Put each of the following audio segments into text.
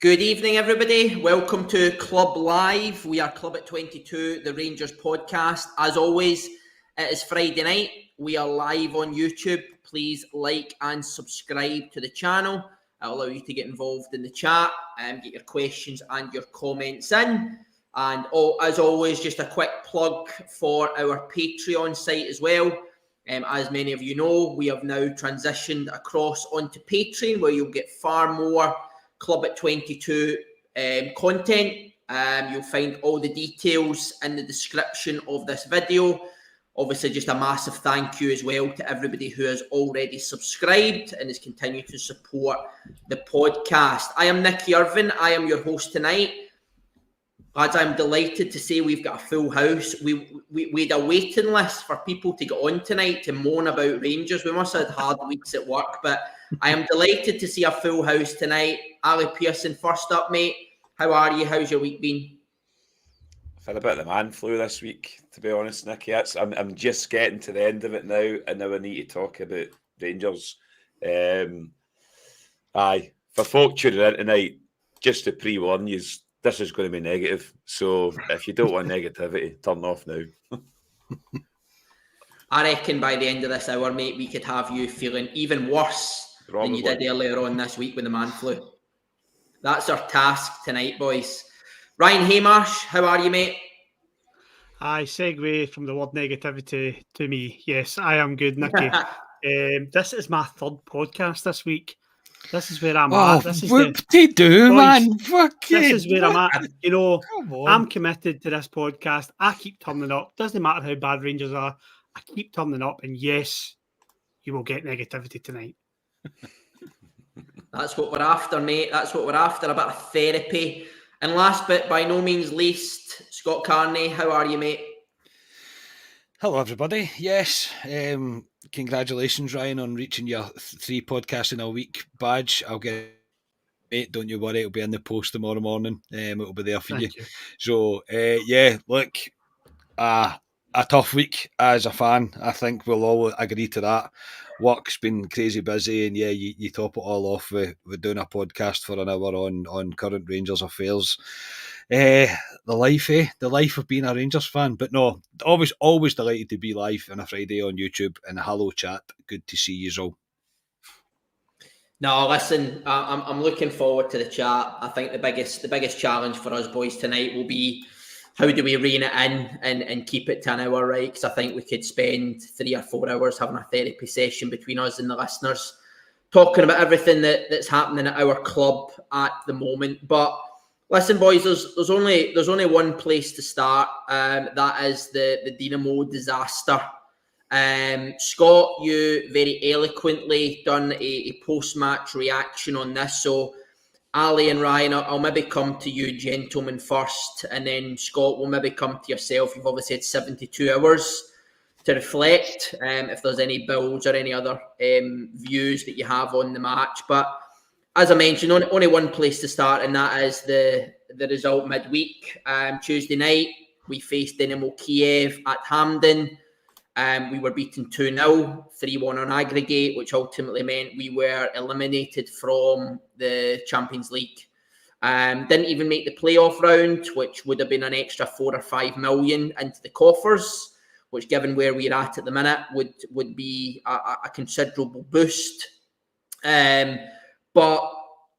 Good evening, everybody. Welcome to Club Live. We are Club at 22, the Rangers podcast. As always, it is Friday night. We are live on YouTube. Please like and subscribe to the channel. It'll allow you to get involved in the chat and get your questions and your comments in. And as always, just a quick plug for our Patreon site as well. As many of you know, we have now transitioned across onto Patreon, where you'll get far more Club at 22 content. You'll find all the details in the description of this video. Obviously, just a massive thank you as well to everybody who has already subscribed and has continued to support the podcast. I am Nicky Irvin. I am your host tonight. Lads, I'm delighted to say we've got a full house. We had a waiting list for people to get on tonight to moan about Rangers. We must have had hard weeks at work, but I am delighted to see a full house tonight. Ali Pearson, first up, mate. How are you? How's your week been? I've had a bit of the man flu this week, to be honest, Nicky. I'm just getting to the end of it now, and now I need to talk about Rangers. For folk tuning in tonight, just to pre-warn you, this is going to be negative. So if you don't want negativity, turn off now. I reckon by the end of this hour, mate, we could have you feeling even worse than you did earlier on this week with the man flu. That's our task tonight, boys. Ryan Haymarsh, how are you, mate? I segue from the word negativity to me. Yes, I am good, Nicky. This is my third podcast this week. This is where I'm at. This is man. This is where I'm at. You know, I'm committed to this podcast. I keep turning up. Doesn't matter how bad Rangers are. I keep turning up. And yes, you will get negativity tonight. That's what we're after, mate. That's what we're after. A bit of therapy. And last but by no means least, Scott Carney, how are you, mate? Hello, everybody. Yes, congratulations, Ryan, on reaching your 3 podcasts in a week badge. I'll get it, don't you worry. It'll be in the post tomorrow morning. It'll be there for you. So, look, a tough week as a fan. I think we'll all agree to that. Work's been crazy busy, and you top it all off with doing a podcast for an hour on current Rangers affairs. The life of being a Rangers fan. But no, always delighted to be live on a Friday on YouTube. And hello, chat. Good to see you all. No, listen, I'm looking forward to the chat. I think the biggest challenge for us boys tonight will be how do we rein it in and keep it to an hour, right? Because I think we could spend 3 or 4 hours having a therapy session between us and the listeners, talking about everything that's happening at our club at the moment. But listen, boys, there's only one place to start. That is the Dinamo disaster. Scott, you very eloquently done a post-match reaction on this. So Ali and Ryan, I'll maybe come to you gentlemen first, and then Scott will maybe come to yourself. You've obviously had 72 hours to reflect, if there's any builds or any other views that you have on the match. But as I mentioned, only one place to start, and that is the result midweek. Tuesday night, we faced Dynamo Kiev at Hampden. We were beaten 2-0, 3-1 on aggregate, which ultimately meant we were eliminated from the Champions League. Didn't even make the playoff round, which would have been an extra 4 or 5 million into the coffers, which, given where we're at the minute, would be a considerable boost. But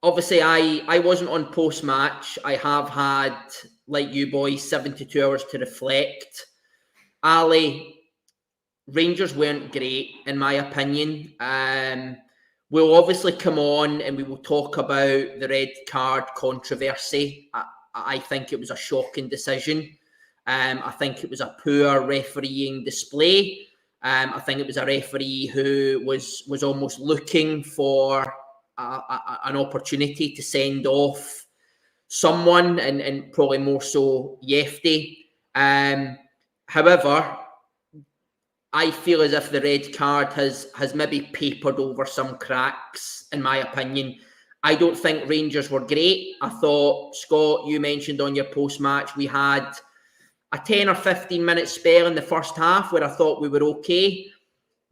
obviously, I wasn't on post-match. I have had, like you boys, 72 hours to reflect. Ali, Rangers weren't great, in my opinion. We'll obviously come on and we will talk about the red card controversy. I think it was a shocking decision. I think it was a poor refereeing display. I think it was a referee who was almost looking for an opportunity to send off someone, and probably more so Yefty. However, I feel as if the red card has maybe papered over some cracks, in my opinion. I don't think Rangers were great. I thought, Scott, you mentioned on your post-match, we had a 10 or 15 minute spell in the first half where I thought we were okay.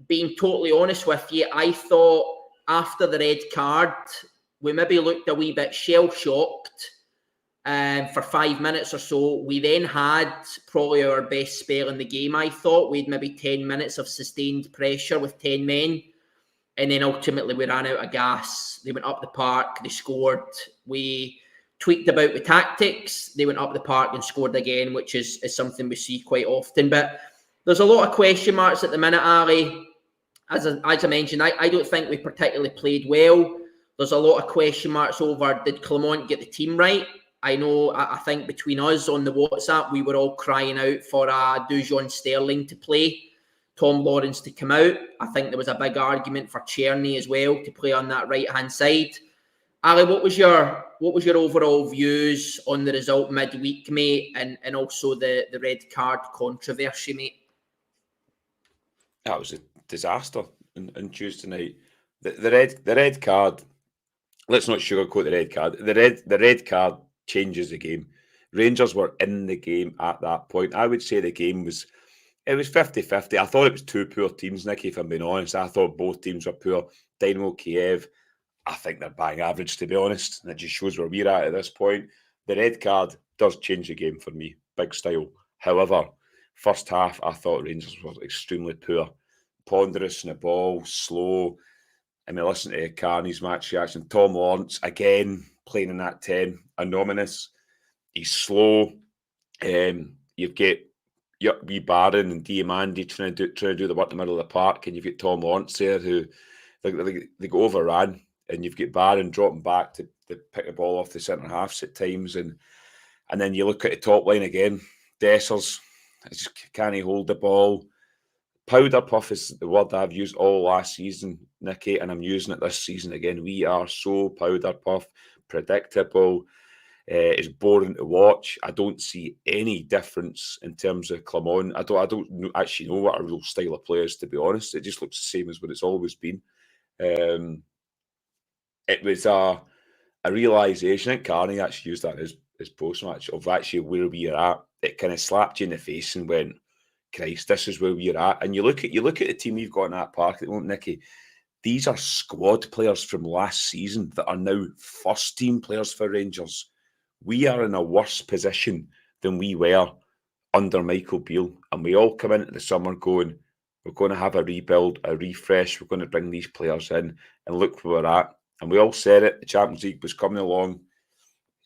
Being totally honest with you, I thought after the red card, we maybe looked a wee bit shell-shocked for 5 minutes or so. We then had probably our best spell in the game, I thought. We had maybe 10 minutes of sustained pressure with 10 men. And then ultimately we ran out of gas. They went up the park, they scored. We tweaked about the tactics. They went up the park and scored again, which is something we see quite often. But there's a lot of question marks at the minute, Ali. As I mentioned, I don't think we particularly played well. There's a lot of question marks over, did Clement get the team right? I know, I think between us on the WhatsApp, we were all crying out for Dujon Sterling to play, Tom Lawrence to come out. I think there was a big argument for Czerny as well to play on that right-hand side. Ali, what was your overall views on the result midweek, mate, and also the red card controversy, mate? That was a disaster on Tuesday night. The red card. Let's not sugarcoat the red card. The red card changes the game. Rangers were in the game at that point. I would say the game was 50-50. I thought it was two poor teams, Nicky, if I'm being honest. I thought both teams were poor. Dynamo Kiev, I think they're bang average, to be honest. And it just shows where we're at this point. The red card does change the game for me, big style. However, first half, I thought Rangers were extremely poor. Ponderous in the ball, slow. I mean, listen to Carney's match reaction. Tom Lawrence, again, playing in that 10, anonymous. He's slow. You've got wee Barron and Diamandi trying to do the work in the middle of the park, and you've got Tom Lawrence there who they go overran, and you've got Barron dropping back to pick the ball off the centre halves at times, and then you look at the top line again. Dessers, just can't hold the ball. Powder puff is the word I've used all last season, Nicky, and I'm using it this season again. We are so powder puff, predictable. It's boring to watch. I don't see any difference in terms of Clement. I don't actually know what a real style of player is, to be honest. It just looks the same as what it's always been. It was a realisation. I think Carney actually used that in his post-match of actually where we are at. It kind of slapped you in the face and went, Christ, this is where we're at. And you look at the team we've got in that park at the moment, Nicky. These are squad players from last season that are now first team players for Rangers. We are in a worse position than we were under Michael Beale. And we all come into the summer going, we're going to have a rebuild, a refresh. We're going to bring these players in and look where we're at. And we all said it. The Champions League was coming along.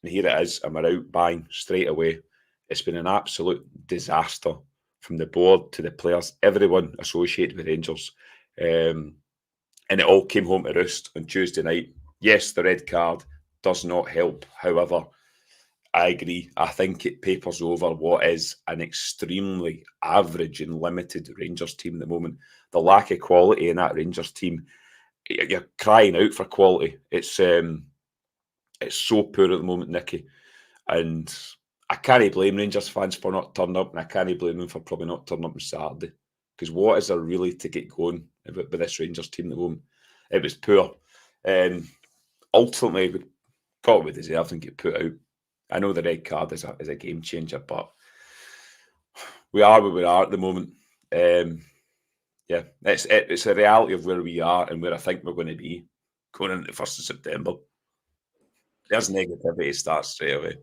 And here it is. And we're out buying straight away. It's been an absolute disaster from the board to the players, everyone associated with Rangers. And it all came home to roost on Tuesday night. Yes, the red card does not help. However, I agree. I think it papers over what is an extremely average and limited Rangers team at the moment. The lack of quality in that Rangers team, you're crying out for quality. It's so poor at the moment, Nicky. And I can't blame Rangers fans for not turning up, and I can't blame them for probably not turning up on Saturday. Because what is there really to get going with this Rangers team at the moment? It was poor. Ultimately, we probably deserved and get put out. I know the red card is a game changer, but we are where we are at the moment. Yeah, it's a reality of where we are and where I think we're going to be going into the 1st of September. There's negativity starts straight away.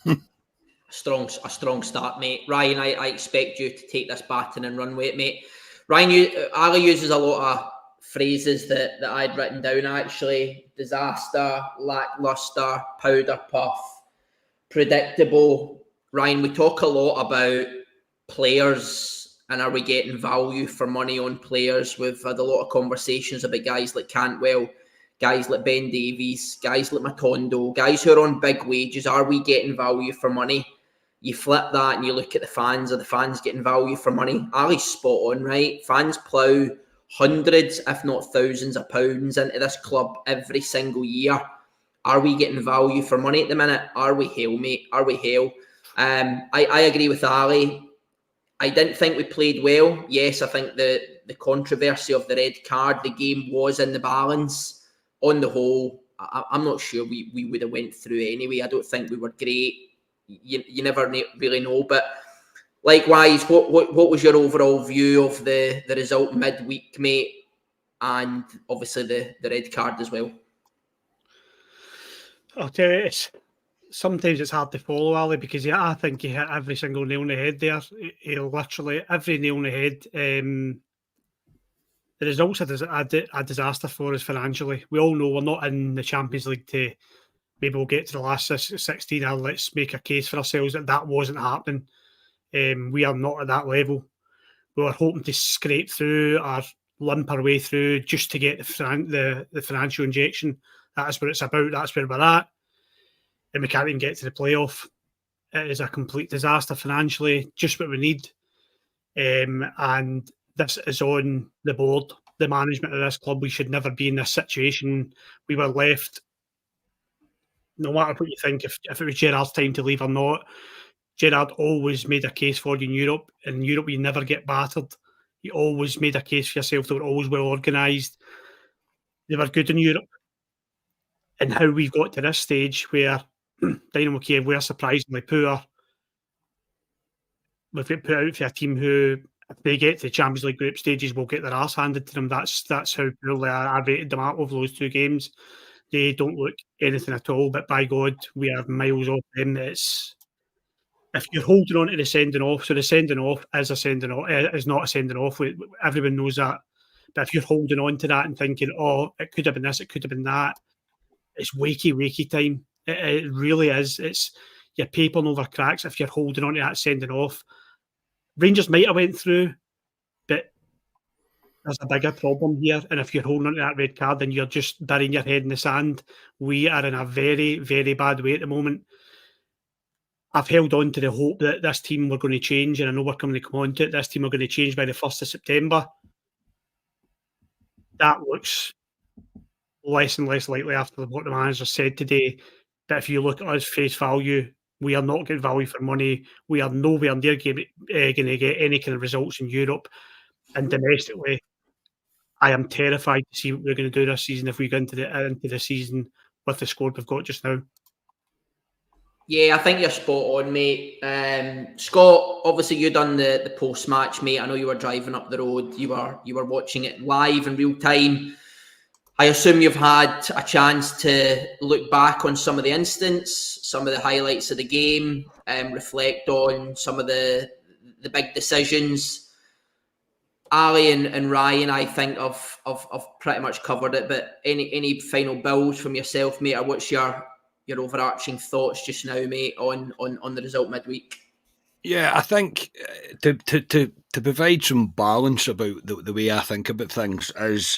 A strong start, mate. Ryan, I expect you to take this baton and run with it, mate. Ryan, Ali uses a lot of phrases that I'd written down, actually. Disaster, lackluster, powder puff, predictable. Ryan, we talk a lot about players and are we getting value for money on players. We've had a lot of conversations about guys like Cantwell, guys like Ben Davies, guys like Matondo, guys who are on big wages. Are we getting value for money? You flip that and you look at the fans. Are the fans getting value for money? Ali's spot on, right? Fans plough hundreds, if not thousands of pounds into this club every single year. Are we getting value for money at the minute? Are we hell, mate? Are we hell? I agree with Ali. I didn't think we played well. Yes, I think the controversy of the red card, the game was in the balance. On the whole, I'm not sure we would have went through anyway. I don't think we were great. You never really know. But likewise, what was your overall view of the result midweek, mate? And obviously the red card as well. I'll tell you, sometimes it's hard to follow, Ali, because I think he hit every single nail on the head there. He literally, every nail on the head. The results are a disaster for us financially. We all know we're not in the Champions League to maybe we'll get to the last 16 and let's make a case for ourselves that wasn't happening. We are not at that level. We were hoping to scrape through or limp our way through just to get the financial injection. That's what it's about. That's where we're at. And we can't even get to the playoff. It is a complete disaster financially, just what we need. And this is on the board, the management of this club. We should never be in this situation. We were left, no matter what you think, if it was Gerrard's time to leave or not, Gerrard always made a case for you in Europe. In Europe, you never get battered. You always made a case for yourself. They were always well organised. They were good in Europe. And how we've got to this stage where Dynamo Kiev were surprisingly poor. We've got put out for a team who, if they get to the Champions League group stages, will get their arse handed to them. That's how poorly I rated them out over those two games. They don't look anything at all, but by God, we are miles off them. If you're holding on to the sending off, so the sending off is a sending off, is not a sending off. Everyone knows that. But if you're holding on to that and thinking, oh, it could have been this, it could have been that, it's wakey time. It really is. It's you're papering over cracks if you're holding on to that sending off. Rangers might have went through, but there's a bigger problem here. And if you're holding on to that red card, then you're just burying your head in the sand. We are in a very, very bad way at the moment. I've held on to the hope that this team were going to change, and I know we're coming to come on to it. This team are going to change by the 1st of September. That looks less and less likely after what the manager said today. But if you look at us face value, we are not getting value for money. We are nowhere near going to get any kind of results in Europe. And domestically, I am terrified to see what we're going to do this season if we go into the season with the squad we've got just now. Yeah, I think you're spot on, mate. Scott, obviously you done the post-match, mate. I know you were driving up the road. You were watching it live in real time. I assume you've had a chance to look back on some of the incidents, some of the highlights of the game, reflect on some of the big decisions. Ali and Ryan, I think, have pretty much covered it. But any final builds from yourself, mate, or what's your overarching thoughts just now, mate, on the result midweek? Yeah, I think to provide some balance about the way I think about things is,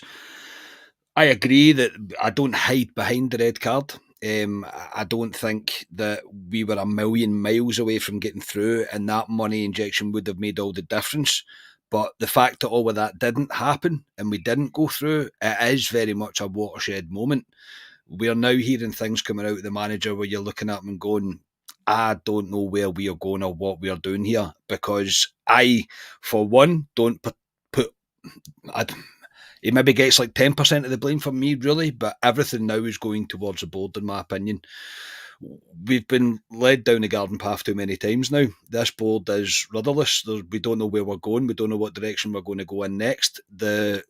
I agree that I don't hide behind the red card. I don't think that we were a million miles away from getting through, and that money injection would have made all the difference. But the fact that all of that didn't happen and we didn't go through, it is very much a watershed moment. We are now hearing things coming out of the manager where you're looking at them and going, I don't know where we are going or what we are doing here, because I, for one, don't put he maybe gets like 10% of the blame from me, really, but everything now is going towards the board, in my opinion. We've been led down the garden path too many times now. This board is rudderless. We don't know where we're going. We don't know what direction we're going to go in next. The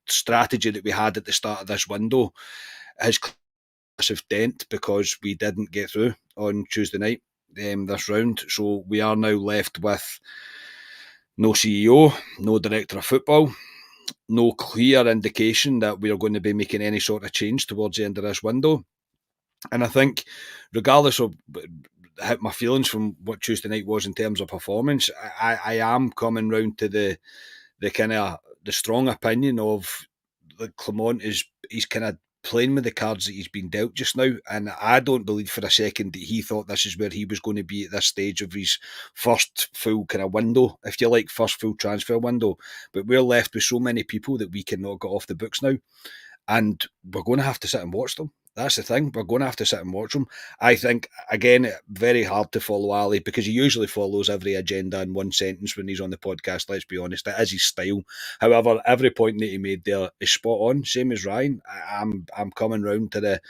strategy that we had at the start of this window has massive dent because we didn't get through on Tuesday night this round. So we are now left with no CEO, no director of football, no clear indication that we are going to be making any sort of change towards the end of this window. And I think, regardless of my feelings from what Tuesday night was in terms of performance, I am coming round to the kind of the strong opinion of that Clement he's kind of playing with the cards that he's been dealt just now, and I don't believe for a second that he thought this is where he was going to be at this stage of his first full kind of window, if you like, first full transfer window. But we're left with so many people that we cannot get off the books now, and we're going to have to sit and watch them. That's the thing. We're going to have to sit and watch them. I think, again, very hard to follow Ali because he usually follows every agenda in one sentence when he's on the podcast, let's be honest. That is his style. However, every point that he made there is spot on, same as Ryan. I'm coming round to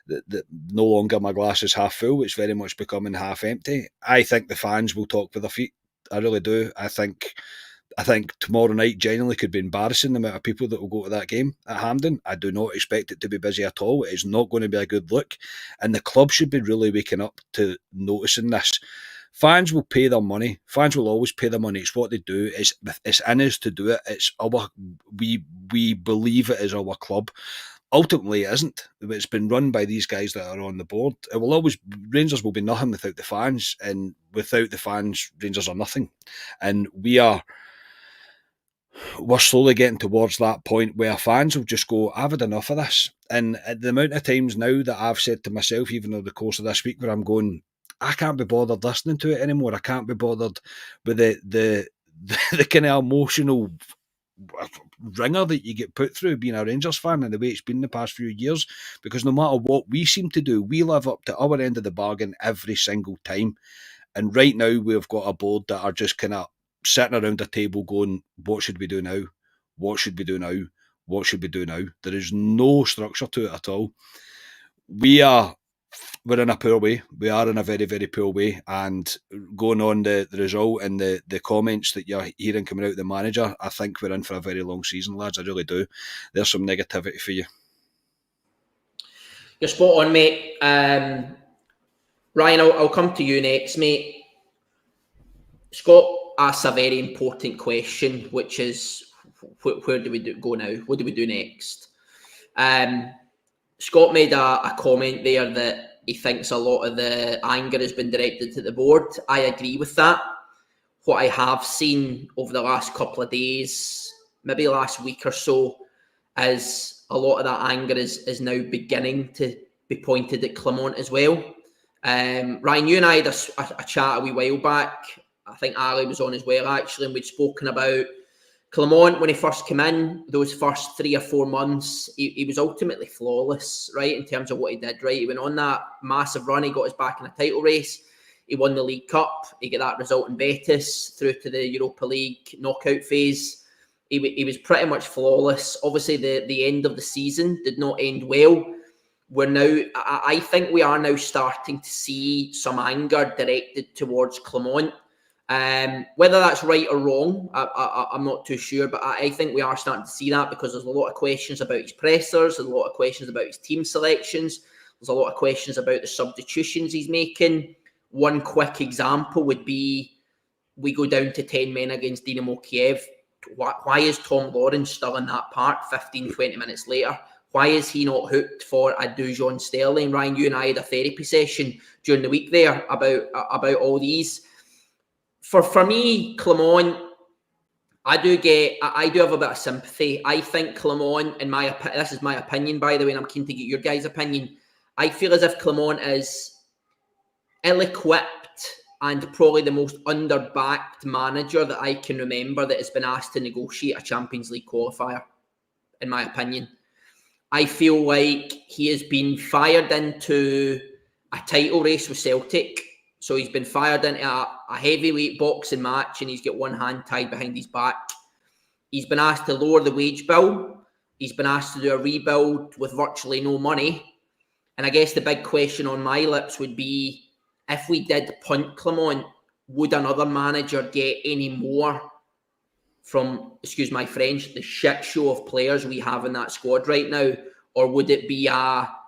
the no longer my glass is half full. It's very much becoming half empty. I think the fans will talk with their feet. I really do. I think I think tomorrow night genuinely could be embarrassing, the amount of people that will go to that game at Hampden. I do not expect it to be busy at all. It is not going to be a good look. And the club should be really waking up to noticing this. Fans will pay their money. Fans will always pay their money. It's what they do. It's in us to do it. It's we believe it is our club. Ultimately, it isn't. It's been run by these guys that are on the board. It will always, Rangers will be nothing without the fans, and without the fans, Rangers are nothing. And we're slowly getting towards that point where fans will just go, I've had enough of this. And the amount of times now that I've said to myself, even over the course of this week, where I'm going, I can't be bothered listening to it anymore. I can't be bothered with the kind of emotional ringer that you get put through being a Rangers fan and the way it's been the past few years, because no matter what we seem to do, we live up to our end of the bargain every single time. And right now we've got a board that are just kind of sitting around a table going, what should we do now? What should we do now? What should we do now? There is no structure to it at all. We're in a poor way. We are in a very, very poor way. And going on the result and the comments that you're hearing coming out of the manager, I think we're in for a very long season, lads. I really do. There's some negativity for you. You're spot on, mate. Ryan, I'll come to you next, mate. Scott asks a very important question, which is, where do we go now? What do we do next? Scott made a comment there that he thinks a lot of the anger has been directed to the board. I agree with that. What I have seen over the last couple of days, maybe last week or so, is a lot of that anger is now beginning to be pointed at Clement as well. Ryan, you and I had a chat a wee while back. I think Ali was on as well, actually, and we'd spoken about Clement when he first came in. Those first 3 or 4 months, he was ultimately flawless, right, in terms of what he did, right? He went on that massive run. He got us back in a title race. He won the League Cup. He got that result in Betis through to the Europa League knockout phase. He was pretty much flawless. Obviously, the end of the season did not end well. I think we are now starting to see some anger directed towards Clement. Whether that's right or wrong, I'm not too sure, but I think we are starting to see that because there's a lot of questions about his pressers, there's a lot of questions about his team selections, there's a lot of questions about the substitutions he's making. One quick example would be we go down to 10 men against Dynamo Kiev. Why is Tom Lawrence still in that park 15, 20 minutes later? Why is he not hooked for a Dujon Sterling? Ryan, you and I had a therapy session during the week there about all these. For me, Clement, I do have a bit of sympathy. I think Clement, this is my opinion, by the way, and I'm keen to get your guys' opinion. I feel as if Clement is ill-equipped and probably the most underbacked manager that I can remember that has been asked to negotiate a Champions League qualifier, in my opinion. I feel like he has been fired into a title race with Celtic. So he's been fired into a heavyweight boxing match and he's got one hand tied behind his back. He's been asked to lower the wage bill. He's been asked to do a rebuild with virtually no money. And I guess the big question on my lips would be, if we did punt Clement, would another manager get any more from, excuse my French, the shit show of players we have in that squad right now? Or would it be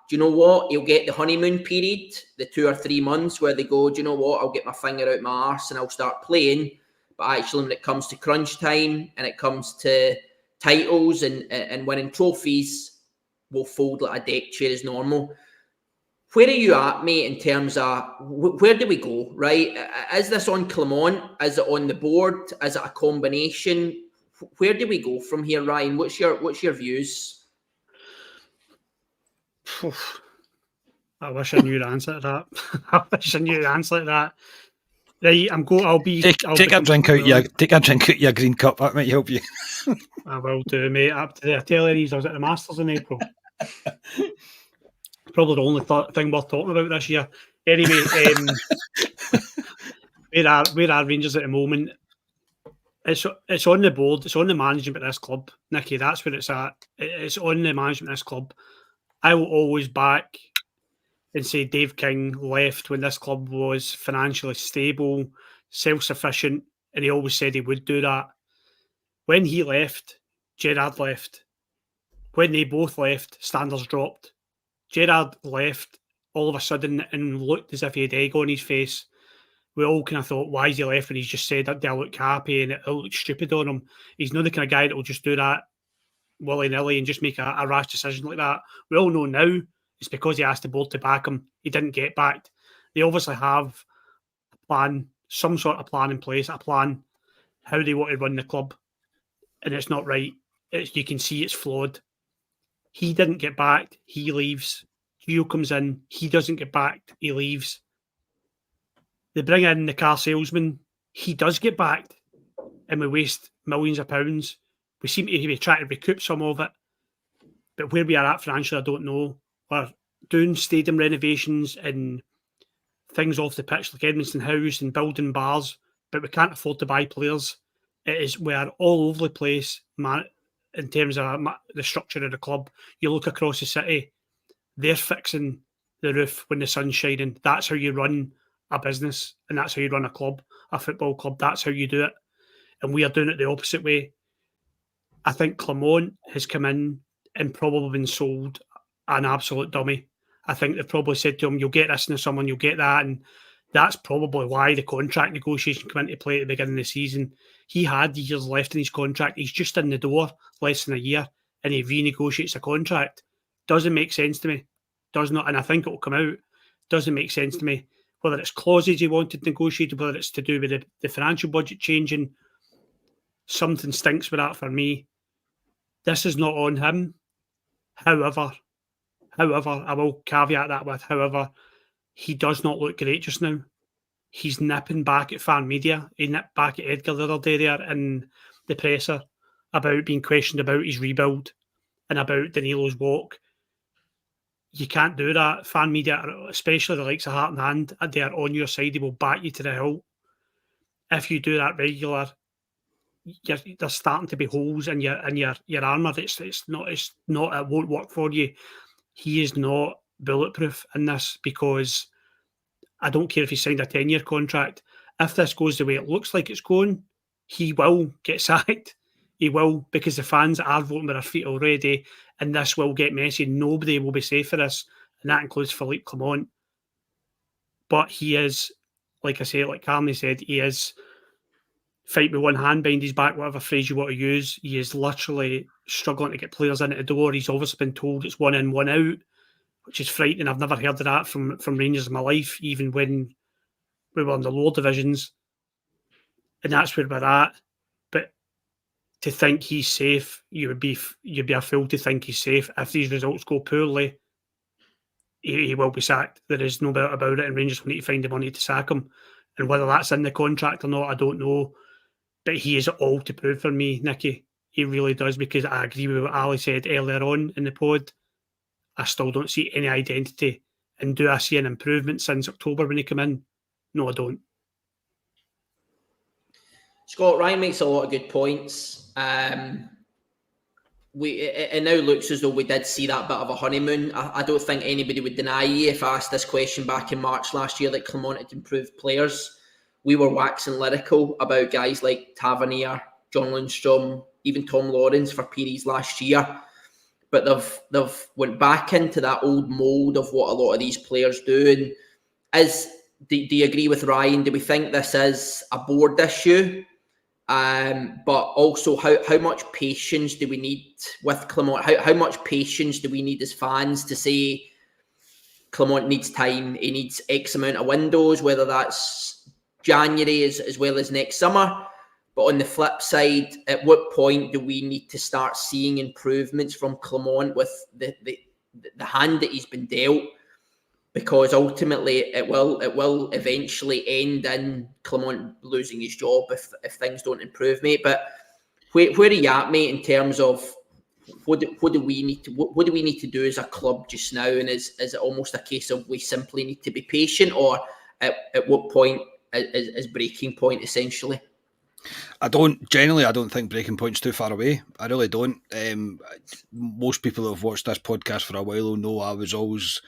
do you know what? He'll get the honeymoon period, the 2 or 3 months where they go, do you know what? I'll get my finger out my arse and I'll start playing. But actually, when it comes to crunch time and it comes to titles and winning trophies, we'll fold like a deck chair as normal. Where are you at, mate, in terms of where do we go, right? Is this on Clement? Is it on the board? Is it a combination? Where do we go from here, Ryan? What's your views? I wish I knew the answer to that. I wish I knew the answer to that. Right, Take a drink out your green cup. That might help you. I will do, mate. Up to the, I tell you, I was at the Masters in April. Probably the only thing worth talking about this year. Anyway, where are Rangers at the moment? It's on the board. It's on the management of this club, Nicky. That's where it's at. It's on the management of this club. I will always back and say Dave King left when this club was financially stable, self-sufficient, and he always said he would do that. When he left, Gerrard left. When they both left, standards dropped. Gerrard left all of a sudden and looked as if he had egg on his face. We all kind of thought, why is he left? And he's just said that they'll look happy and it'll look stupid on him. He's not the kind of guy that will just do that willy-nilly and just make a rash decision like that. We all know now it's because he asked the board to back him. He didn't get backed. They obviously have a plan, some sort of plan in place, a plan how they want to run the club. And it's not right. You can see it's flawed. He didn't get backed. He leaves. Gio comes in. He doesn't get backed. He leaves. They bring in the car salesman. He does get backed. And we waste millions of pounds. We seem to be trying to recoup some of it. But where we are at financially, I don't know. We're doing stadium renovations and things off the pitch like Edmiston House and building bars, but we can't afford to buy players. We are all over the place, man, in terms of the structure of the club. You look across the city, they're fixing the roof when the sun's shining. That's how you run a business, and that's how you run a club, a football club. That's how you do it. And we are doing it the opposite way. I think Clement has come in and probably been sold an absolute dummy. I think they've probably said to him, you'll get this in the summer, you'll get that. And that's probably why the contract negotiation came into play at the beginning of the season. He had years left in his contract. He's just in the door, less than a year, and he renegotiates a contract. Doesn't make sense to me. Does not, and I think it will come out. Doesn't make sense to me. Whether it's clauses he wanted negotiated, whether it's to do with the financial budget changing, something stinks with that for me. This is not on him. However, I will caveat that with, however, he does not look great just now. He's nipping back at fan media. He nipped back at Edgar the other day there in the presser about being questioned about his rebuild and about Danilo's walk. You can't do that. Fan media, especially the likes of Heart and Hand, they are on your side. They will back you to the hilt. If you do that regular, there's starting to be holes in your armour. It won't work for you. He is not bulletproof in this, because I don't care if he signed a 10-year contract. If this goes the way it looks like it's going, he will get sacked. He will, because the fans are voting with their feet already, and this will get messy. Nobody will be safe for this, and that includes Philippe Clement. But he is, like I say, like Carney said, he is fight with one hand behind his back, whatever phrase you want to use. He is literally struggling to get players in at the door. He's obviously been told it's one in, one out, which is frightening. I've never heard of that from Rangers in my life, even when we were in the lower divisions. And that's where we're at. But to think he's safe, you'd be a fool to think he's safe. If these results go poorly, he will be sacked. There is no doubt about it, and Rangers will need to find the money to sack him. And whether that's in the contract or not, I don't know. But he is all to prove for me, Nicky. He really does, because I agree with what Ali said earlier on in the pod. I still don't see any identity. And do I see an improvement since October when he came in? No, I don't. Scott, Ryan makes a lot of good points. It now looks as though we did see that bit of a honeymoon. I don't think anybody would deny you if I asked this question back in March last year that Clement had improved players. We were waxing lyrical about guys like Tavernier, John Lundstrom, even Tom Lawrence for periods last year. But they've went back into that old mould of what a lot of these players do. And do you agree with Ryan? Do we think this is a board issue? But also, how much patience do we need with Clement? How much patience do we need as fans to say Clement needs time? He needs X amount of windows, whether that's January as well as next summer. But on the flip side, at what point do we need to start seeing improvements from Clement with the hand that he's been dealt? Because ultimately it will eventually end in Clement losing his job if things don't improve, mate. But where are you at, mate, in terms of what do we need to do as a club just now? And is it almost a case of we simply need to be patient, or at what point is breaking point essentially? I don't think breaking point's too far away. I really don't. Most people who have watched this podcast for a while will know I was always,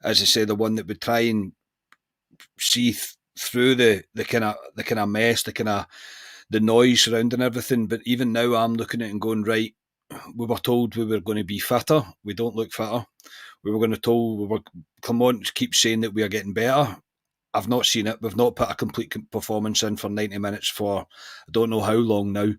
as I say, the one that would try and see through the kind of mess, the kind of the noise surrounding everything. But even now, I'm looking at it and going, right, we were told we were going to be fitter. We don't look fitter. We were going to told, Clement keeps saying that we are getting better. I've not seen it. We've not put a complete performance in for 90 minutes for I don't know how long now.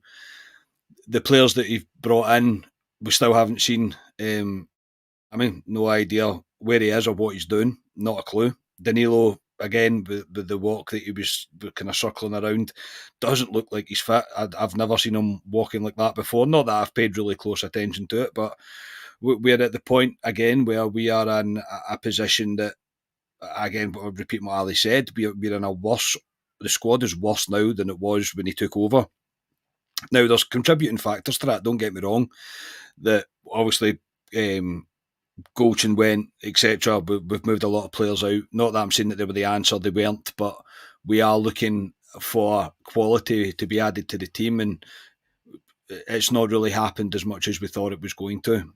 The players that he's brought in, we still haven't seen. No idea where he is or what he's doing. Not a clue. Danilo, again, with the walk that he was kind of circling around, doesn't look like he's fit. I've never seen him walking like that before. Not that I've paid really close attention to it, but we're at the point, again, where we are in a position that, again, I'll repeat what Ali said, we're in a worse, the squad is worse now than it was when he took over. Now, there's contributing factors to that, don't get me wrong, that obviously Golchin went, etc. We've moved a lot of players out. Not that I'm saying that they were the answer, they weren't, but we are looking for quality to be added to the team, and it's not really happened as much as we thought it was going to.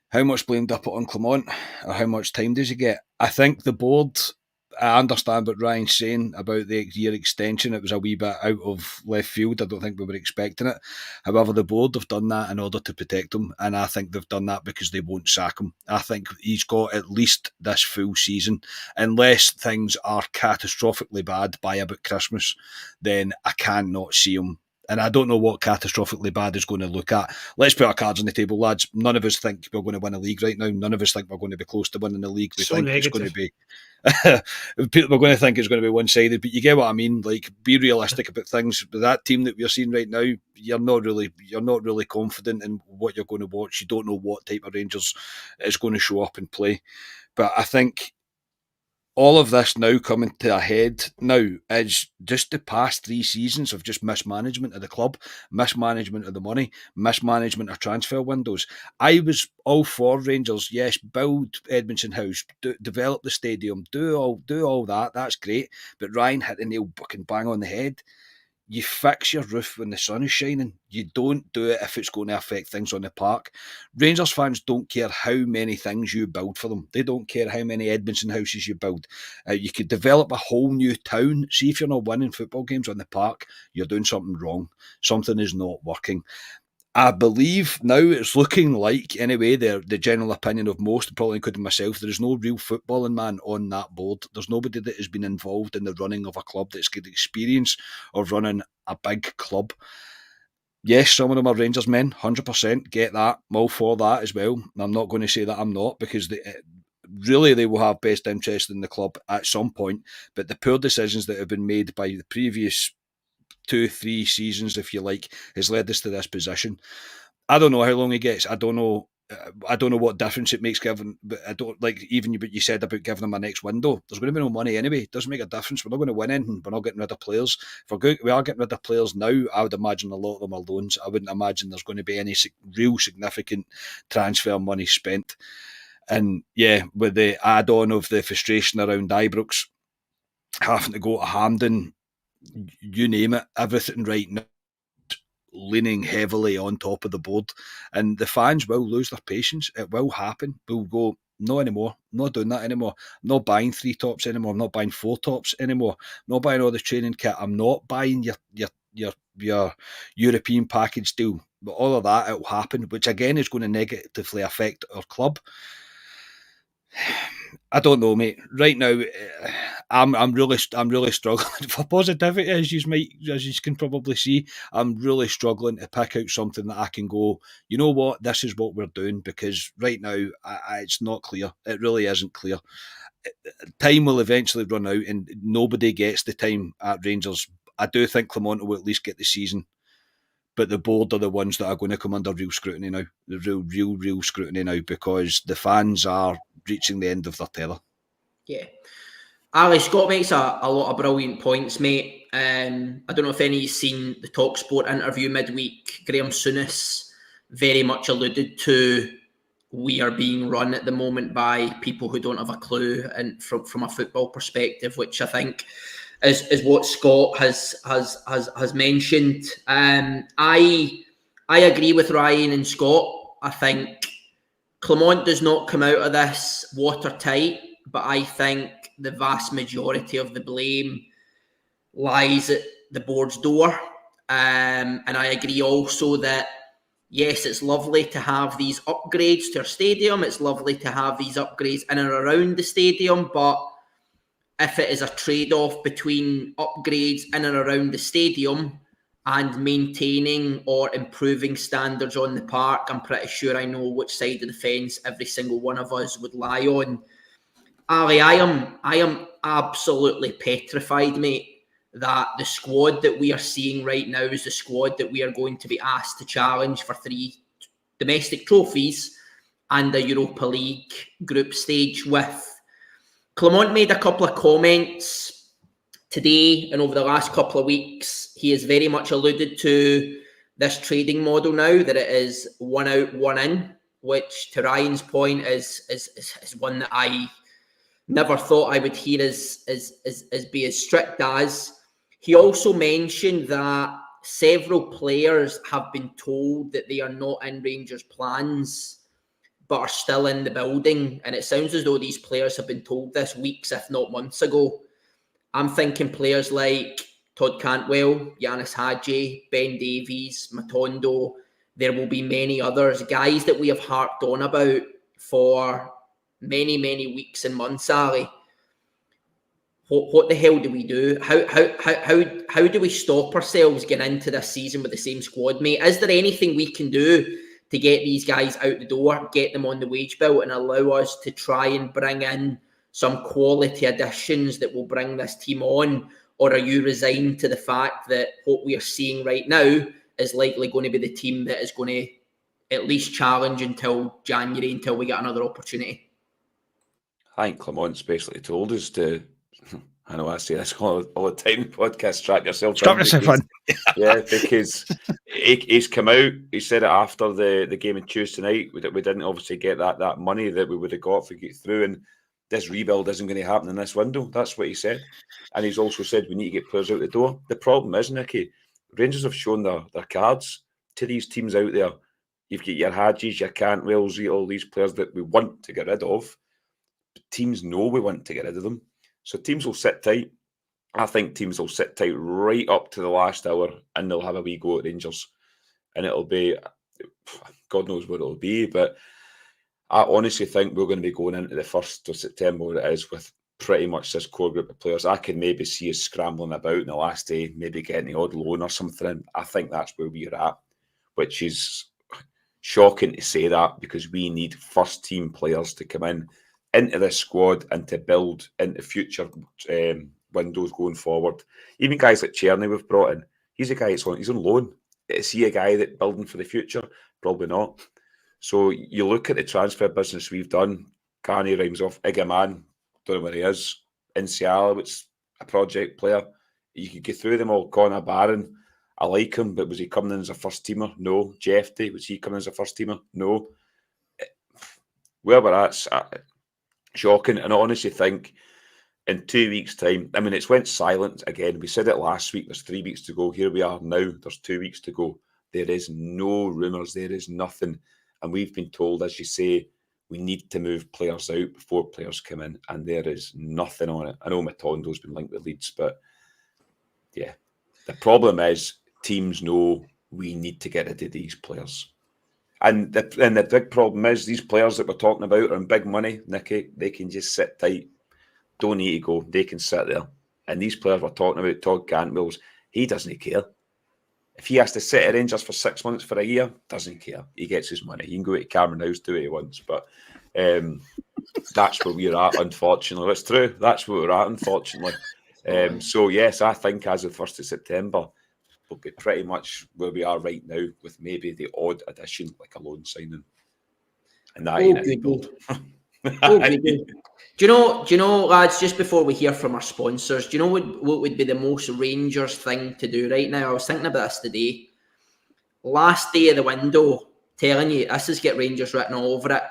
How much blame do I put on Clement, or how much time does he get? I think the board, I understand what Ryan's saying about the year extension. It was a wee bit out of left field. I don't think we were expecting it. However, the board have done that in order to protect him, and I think they've done that because they won't sack him. I think he's got at least this full season. Unless things are catastrophically bad by about Christmas, then I cannot see him. And I don't know what catastrophically bad is going to look at. Let's put our cards on the table, lads. None of us think we're going to win a league right now. None of us think we're going to be close to winning the league. We think negative. It's going to be... we're going to think it's going to be one-sided, but you get what I mean. Like, be realistic about things. But that team that we're seeing right now, you're not really confident in what you're going to watch. You don't know what type of Rangers is going to show up and play. But I think all of this now coming to a head now is just the past 3 seasons of just mismanagement of the club, mismanagement of the money, mismanagement of transfer windows. I was all for Rangers, yes, build Edmondson House, develop the stadium, do all that, that's great. But Ryan hit the nail fucking bang on the head. You fix your roof when the sun is shining. You don't do it if it's going to affect things on the park. Rangers fans don't care how many things you build for them. They don't care how many Edmondson houses you build. You could develop a whole new town. See, if you're not winning football games on the park, you're doing something wrong. Something is not working. I believe now it's looking like, anyway, the general opinion of most, probably including myself, there is no real footballing man on that board. There's nobody that has been involved in the running of a club that's got experience of running a big club. Yes, some of them are Rangers men, 100%, get that. I'm all for that as well. I'm not going to say that I'm not, because they will have best interest in the club at some point, but the poor decisions that have been made by the previous 2-3 seasons, if you like, has led us to this position. I don't know how long he gets. I don't know what difference it makes given, but I don't like even what you said about giving him a next window. There's going to be no money anyway. It doesn't make a difference. We're not going to win anything. We're not getting rid of players. If we are getting rid of players now, I would imagine a lot of them are loans. I wouldn't imagine there's going to be any real significant transfer money spent. And yeah, with the add-on of the frustration around Ibrox having to go to Hampden, you name it, everything right now leaning heavily on top of the board, and the fans will lose their patience. It will happen. We'll go, no anymore, I'm not doing that anymore. I'm not buying 3 tops anymore. I'm not buying 4 tops anymore. I'm not buying all the training kit. I'm not buying your European package deal. But all of that, it will happen, which again is going to negatively affect our club. I don't know, mate. Right now, I'm really struggling for positivity, as you can probably see. I'm really struggling to pick out something that I can go, you know what, this is what we're doing, because right now it's not clear. It really isn't clear. Time will eventually run out, and nobody gets the time at Rangers. I do think Clement will at least get the season, but the board are the ones that are going to come under real scrutiny now. The real scrutiny now, because the fans are reaching the end of their tether. Yeah. Ali, Scott makes a lot of brilliant points, mate. I don't know if any of you've seen the TalkSport interview midweek. Graham Souness very much alluded to we are being run at the moment by people who don't have a clue, and from a football perspective, which I think is what Scott has mentioned. I agree with Ryan and Scott. I think Clement does not come out of this watertight, but I think the vast majority of the blame lies at the board's door. And I agree also that, yes, it's lovely to have these upgrades to our stadium. It's lovely to have these upgrades in and around the stadium. But if it is a trade-off between upgrades in and around the stadium and maintaining or improving standards on the park, I'm pretty sure I know which side of the fence every single one of us would lie on. Ali, I am absolutely petrified, mate, that the squad that we are seeing right now is the squad that we are going to be asked to challenge for 3 domestic trophies and the Europa League group stage with. Clement made a couple of comments today and over the last couple of weeks. He has very much alluded to this trading model now, that it is 1 out, 1 in, which, to Ryan's point, is one that I never thought I would hear as be as strict as. He also mentioned that several players have been told that they are not in Rangers' plans, but are still in the building. And it sounds as though these players have been told this weeks, if not months ago. I'm thinking players like Todd Cantwell, Yanis Hadji, Ben Davies, Matondo. There will be many others, guys that we have harped on about for many, many weeks and months, Ali. What the hell do we do? How do we stop ourselves getting into this season with the same squad, mate? Is there anything we can do to get these guys out the door, get them on the wage bill, and allow us to try and bring in some quality additions that will bring this team on? Or are you resigned to the fact that what we are seeing right now is likely going to be the team that is going to at least challenge until January, until we get another opportunity? I think Clement's basically told us to, I know I say this all the time, podcast, strap yourself in. Yeah, because he's come out, he said it after the game on Tuesday night, we didn't obviously get that money that we would have got if we get through, and this rebuild isn't going to happen in this window. That's what he said. And he's also said we need to get players out the door. The problem is, Nicky, Rangers have shown their cards to these teams out there. You've got your Hadjis, your Cantwells, all these players that we want to get rid of. Teams know we want to get rid of them. So teams will sit tight. I think teams will sit tight right up to the last hour and they'll have a wee go at Rangers. And it'll be, God knows what it'll be, but I honestly think we're going to be going into the 1st of September, where it is, with pretty much this core group of players. I can maybe see us scrambling about in the last day, maybe getting the odd loan or something. I think that's where we're at, which is shocking to say that, because we need first team players to come into this squad and to build into future windows going forward. Even guys like Cherny we've brought in, he's a guy he's on loan. Is he a guy that building for the future? Probably not. So you look at the transfer business we've done. Carney rhymes off Igaman, don't know where he is. Inciala, which is a project player. You could get through them all. Connor Barron, I like him, but was he coming in as a first teamer? No. Jeffy, was he coming as a first teamer? No. Where we're at, shocking. And I honestly think in 2 weeks' time, I mean, it's went silent again. We said it last week, there's 3 weeks to go. Here we are now, there's 2 weeks to go. There is no rumours, there is nothing. And we've been told, as you say, we need to move players out before players come in, and there is nothing on it. I know Matondo's been linked with Leeds, but yeah, the problem is teams know we need to get rid of these players. And the big problem is these players that we're talking about are in big money, Nicky. They can just sit tight, don't need to go. They can sit there. And these players we're talking about, Todd Cantwell's, he doesn't care. If he has to sit at Rangers for 6 months, for a year, doesn't care. He gets his money. He can go to Cameron House, do what he wants. But that's where we're at, unfortunately. It's true. That's where we're at, unfortunately. So, yes, I think as of 1st of September, we'll be pretty much where we are right now, with maybe the odd addition, like a loan signing. And that ain't it. Do you know, lads, just before we hear from our sponsors, do you know what would be the most Rangers thing to do right now? I was thinking about this today. Last day of the window, telling you, this is get Rangers written all over it.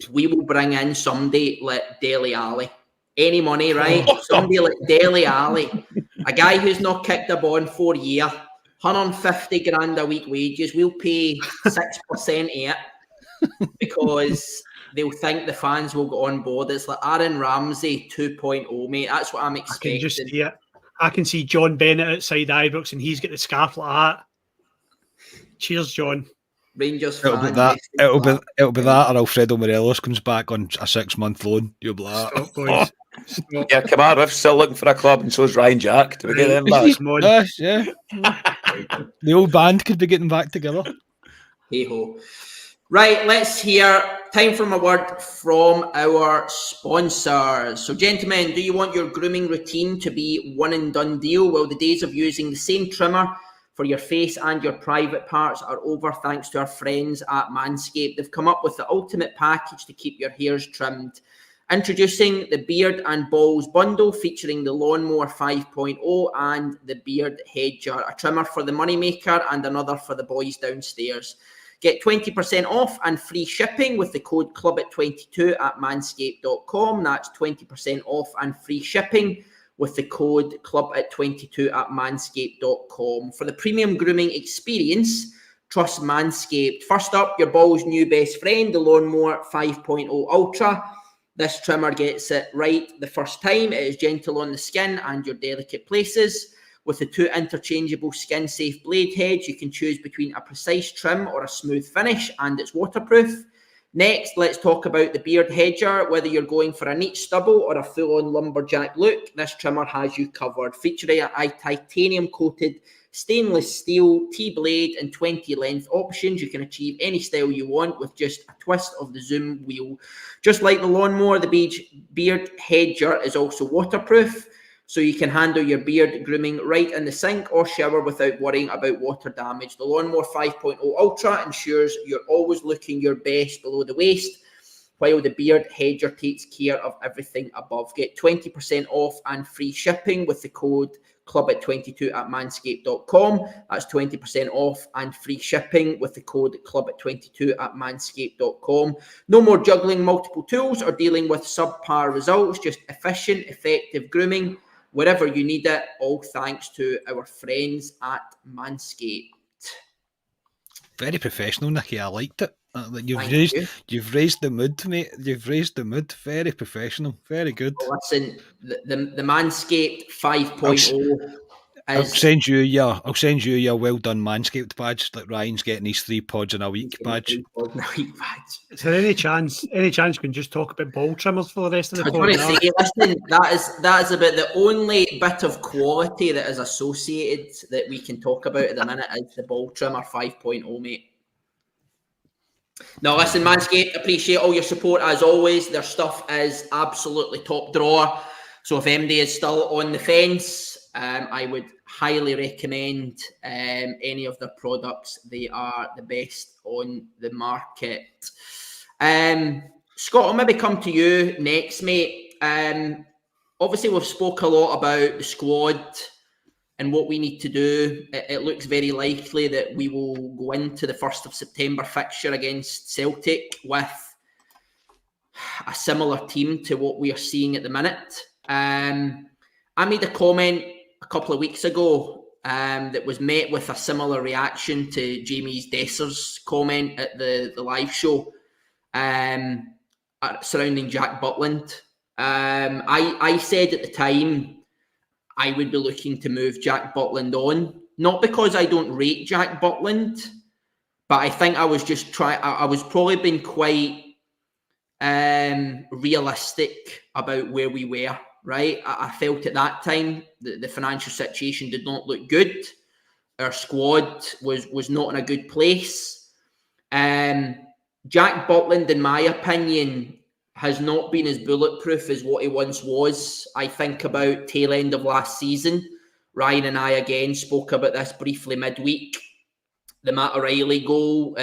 We will bring in somebody like Dele Alli. Any money, right? Somebody like Dele Alli. A guy who's not kicked a ball in 4 years, 150 grand a week wages. We'll pay 6% of it because they'll think the fans will go on board. It's like Aaron Ramsey 2.0, mate. That's what I'm expecting. I can see John Bennett outside Ibrox and he's got the scarf like that. Cheers, John. Rangers It'll fan. be that. It'll be that, or Alfredo Morelos comes back on a 6-month loan. You'll be like, Stop, boys. Stop. Yeah, Kamara still looking for a club, and so is Ryan Jack. Do we get them back? Come on. yeah. The old band could be getting back together. Hey ho. Right, let's hear. Time for a word from our sponsors. So, gentlemen, do you want your grooming routine to be one and done deal? Well, the days of using the same trimmer for your face and your private parts are over thanks to our friends at Manscaped. They've come up with the ultimate package to keep your hairs trimmed. Introducing the Beard and Balls bundle featuring the Lawnmower 5.0 and the Beard Hedger, a trimmer for the moneymaker and another for the boys downstairs. Get 20% off and free shipping with the code CLUBAT22 at manscaped.com. That's 20% off and free shipping with the code CLUBAT22 at manscaped.com. For the premium grooming experience, trust Manscaped. First up, your ball's new best friend, the Lawnmower 5.0 Ultra. This trimmer gets it right the first time. It is gentle on the skin and your delicate places. With the 2 interchangeable skin-safe blade heads, you can choose between a precise trim or a smooth finish, and it's waterproof. Next, let's talk about the Beard Hedger. Whether you're going for a neat stubble or a full-on lumberjack look, this trimmer has you covered. Featuring a titanium-coated stainless steel T-blade and 20 length options, you can achieve any style you want with just a twist of the zoom wheel. Just like the lawnmower, the Beard Hedger is also waterproof, so you can handle your beard grooming right in the sink or shower without worrying about water damage. The Lawnmower 5.0 Ultra ensures you're always looking your best below the waist, while the Beard Hedger takes care of everything above. Get 20% off and free shipping with the code CLUBAT22 at manscaped.com. That's 20% off and free shipping with the code CLUBAT22 at manscaped.com. No more juggling multiple tools or dealing with subpar results, just efficient, effective grooming wherever you need it, all thanks to our friends at Manscaped. Very professional, Nicky. I liked it. You've raised the mood, mate. You've raised the mood. Very professional. Very good. Well, listen, the Manscaped 5.0 I'll send you your well done Manscaped badge, like Ryan's getting his 3 pods in a week badge. Is there any chance we can just talk about ball trimmers for the rest of the pod? I want to say, listen, that is about the only bit of quality that is associated that we can talk about at the minute is the ball trimmer 5.0, mate. No, listen, Manscaped, appreciate all your support as always. Their stuff is absolutely top drawer. So if MD is still on the fence, I would highly recommend any of their products. They are the best on the market. Scott, I'll maybe come to you next, mate. Obviously, we've spoke a lot about the squad and what we need to do. It looks very likely that we will go into the 1st of September fixture against Celtic with a similar team to what we are seeing at the minute. I made a comment a couple of weeks ago that was met with a similar reaction to Jamie Desser's comment at the live show surrounding Jack Butland. I said at the time I would be looking to move Jack Butland on, not because I don't rate Jack Butland, but I think I was just I was probably being quite realistic about where we were. Right, I felt at that time that the financial situation did not look good. Our squad was not in a good place. Jack Butland, in my opinion, has not been as bulletproof as what he once was. I think about tail end of last season. Ryan and I again spoke about this briefly midweek. The Matt O'Reilly goal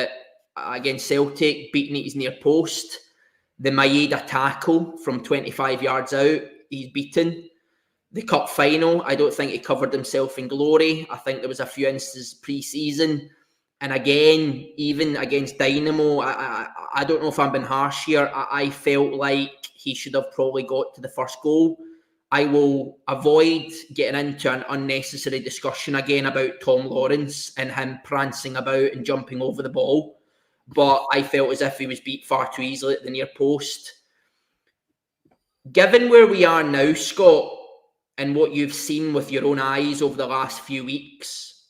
against Celtic, beating at his near post. The Maeda tackle from 25 yards out. He's beaten. The cup final, I don't think he covered himself in glory. I think there was a few instances pre-season. And again, even against Dynamo, I don't know if I'm being harsh here. I felt like he should have probably got to the first goal. I will avoid getting into an unnecessary discussion again about Tom Lawrence and him prancing about and jumping over the ball. But I felt as if he was beat far too easily at the near post. Given where we are now, Scott, and what you've seen with your own eyes over the last few weeks,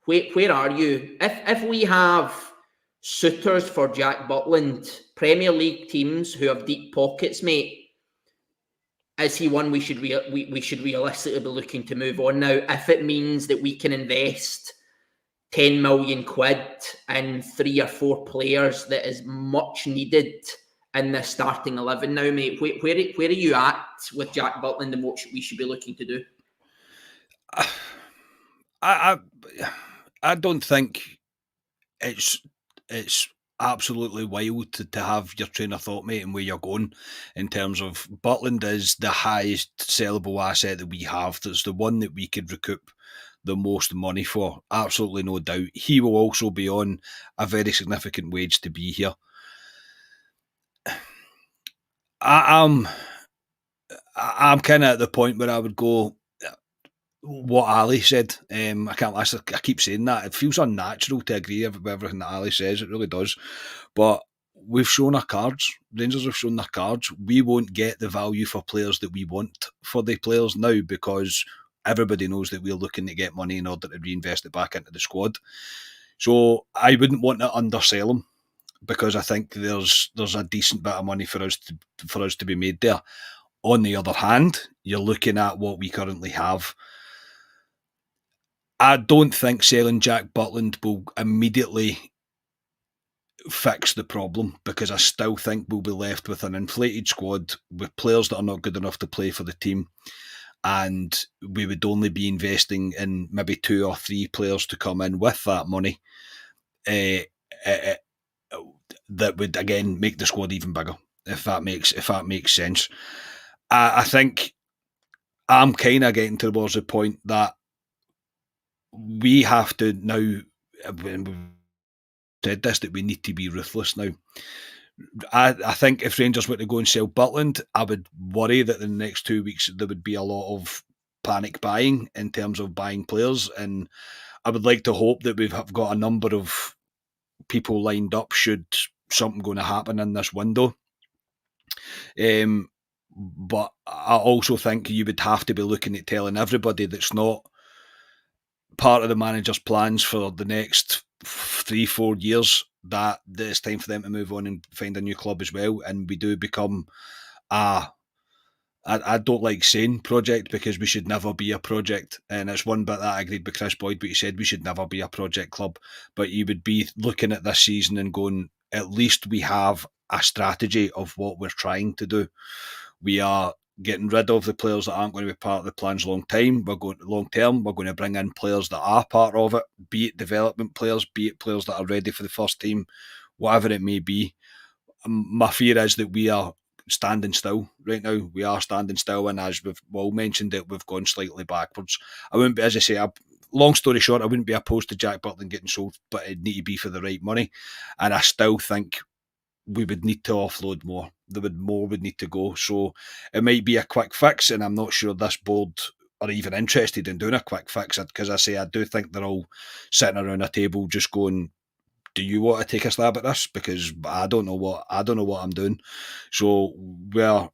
where are you? If we have suitors for Jack Butland, Premier League teams who have deep pockets, mate, is he one we should realistically be looking to move on now? If it means that we can invest 10 million quid in 3 or 4 players that is much needed in the starting 11 now, mate, where are you at with Jack Butland and what we should be looking to do? I don't think it's absolutely wild to have your train of thought, mate, and where you're going in terms of Butland is the highest sellable asset that we have. That's the one that we could recoup the most money for. Absolutely no doubt. He will also be on a very significant wage to be here. I'm kind of at the point where I would go what Ali said. I keep saying that. It feels unnatural to agree with everything that Ali says. It really does. But we've shown our cards. Rangers have shown their cards. We won't get the value for players that we want for the players now because everybody knows that we're looking to get money in order to reinvest it back into the squad. So I wouldn't want to undersell him because I think there's a decent bit of money for us to be made there. On the other hand, you're looking at what we currently have. I don't think selling Jack Butland will immediately fix the problem because I still think we'll be left with an inflated squad with players that are not good enough to play for the team, and we would only be investing in maybe 2 or 3 players to come in with that money that would again make the squad even bigger, if that makes sense. I think I'm kind of getting towards the point that we have to now, when we've said this, that we need to be ruthless now. I think if Rangers were to go and sell Butland, I would worry that in the next 2 weeks there would be a lot of panic buying in terms of buying players, and I would like to hope that we've got a number of people lined up should something going to happen in this window. But I also think you would have to be looking at telling everybody that's not part of the manager's plans for the next 3-4 years that it's time for them to move on and find a new club as well, and we do become I don't like saying project because we should never be a project, and it's one bit that I agreed with Chris Boyd, but he said we should never be a project club. But you would be looking at this season and going, at least we have a strategy of what we're trying to do. We are getting rid of the players that aren't going to be part of the plans long term. We're going to bring in players that are part of it, be it development players, be it players that are ready for the first team, whatever it may be. My fear is that we are standing still right now. We are standing still, and as we've all mentioned it, we've gone slightly backwards. I wouldn't be, as I say, long story short, I wouldn't be opposed to Jack Butland getting sold, but it'd need to be for the right money. And I still think we would need to offload more. More would need to go. So it might be a quick fix, and I'm not sure this board are even interested in doing a quick fix, because I do think they're all sitting around a table just going, do you want to take a stab at this? Because I don't know what I'm doing. So we're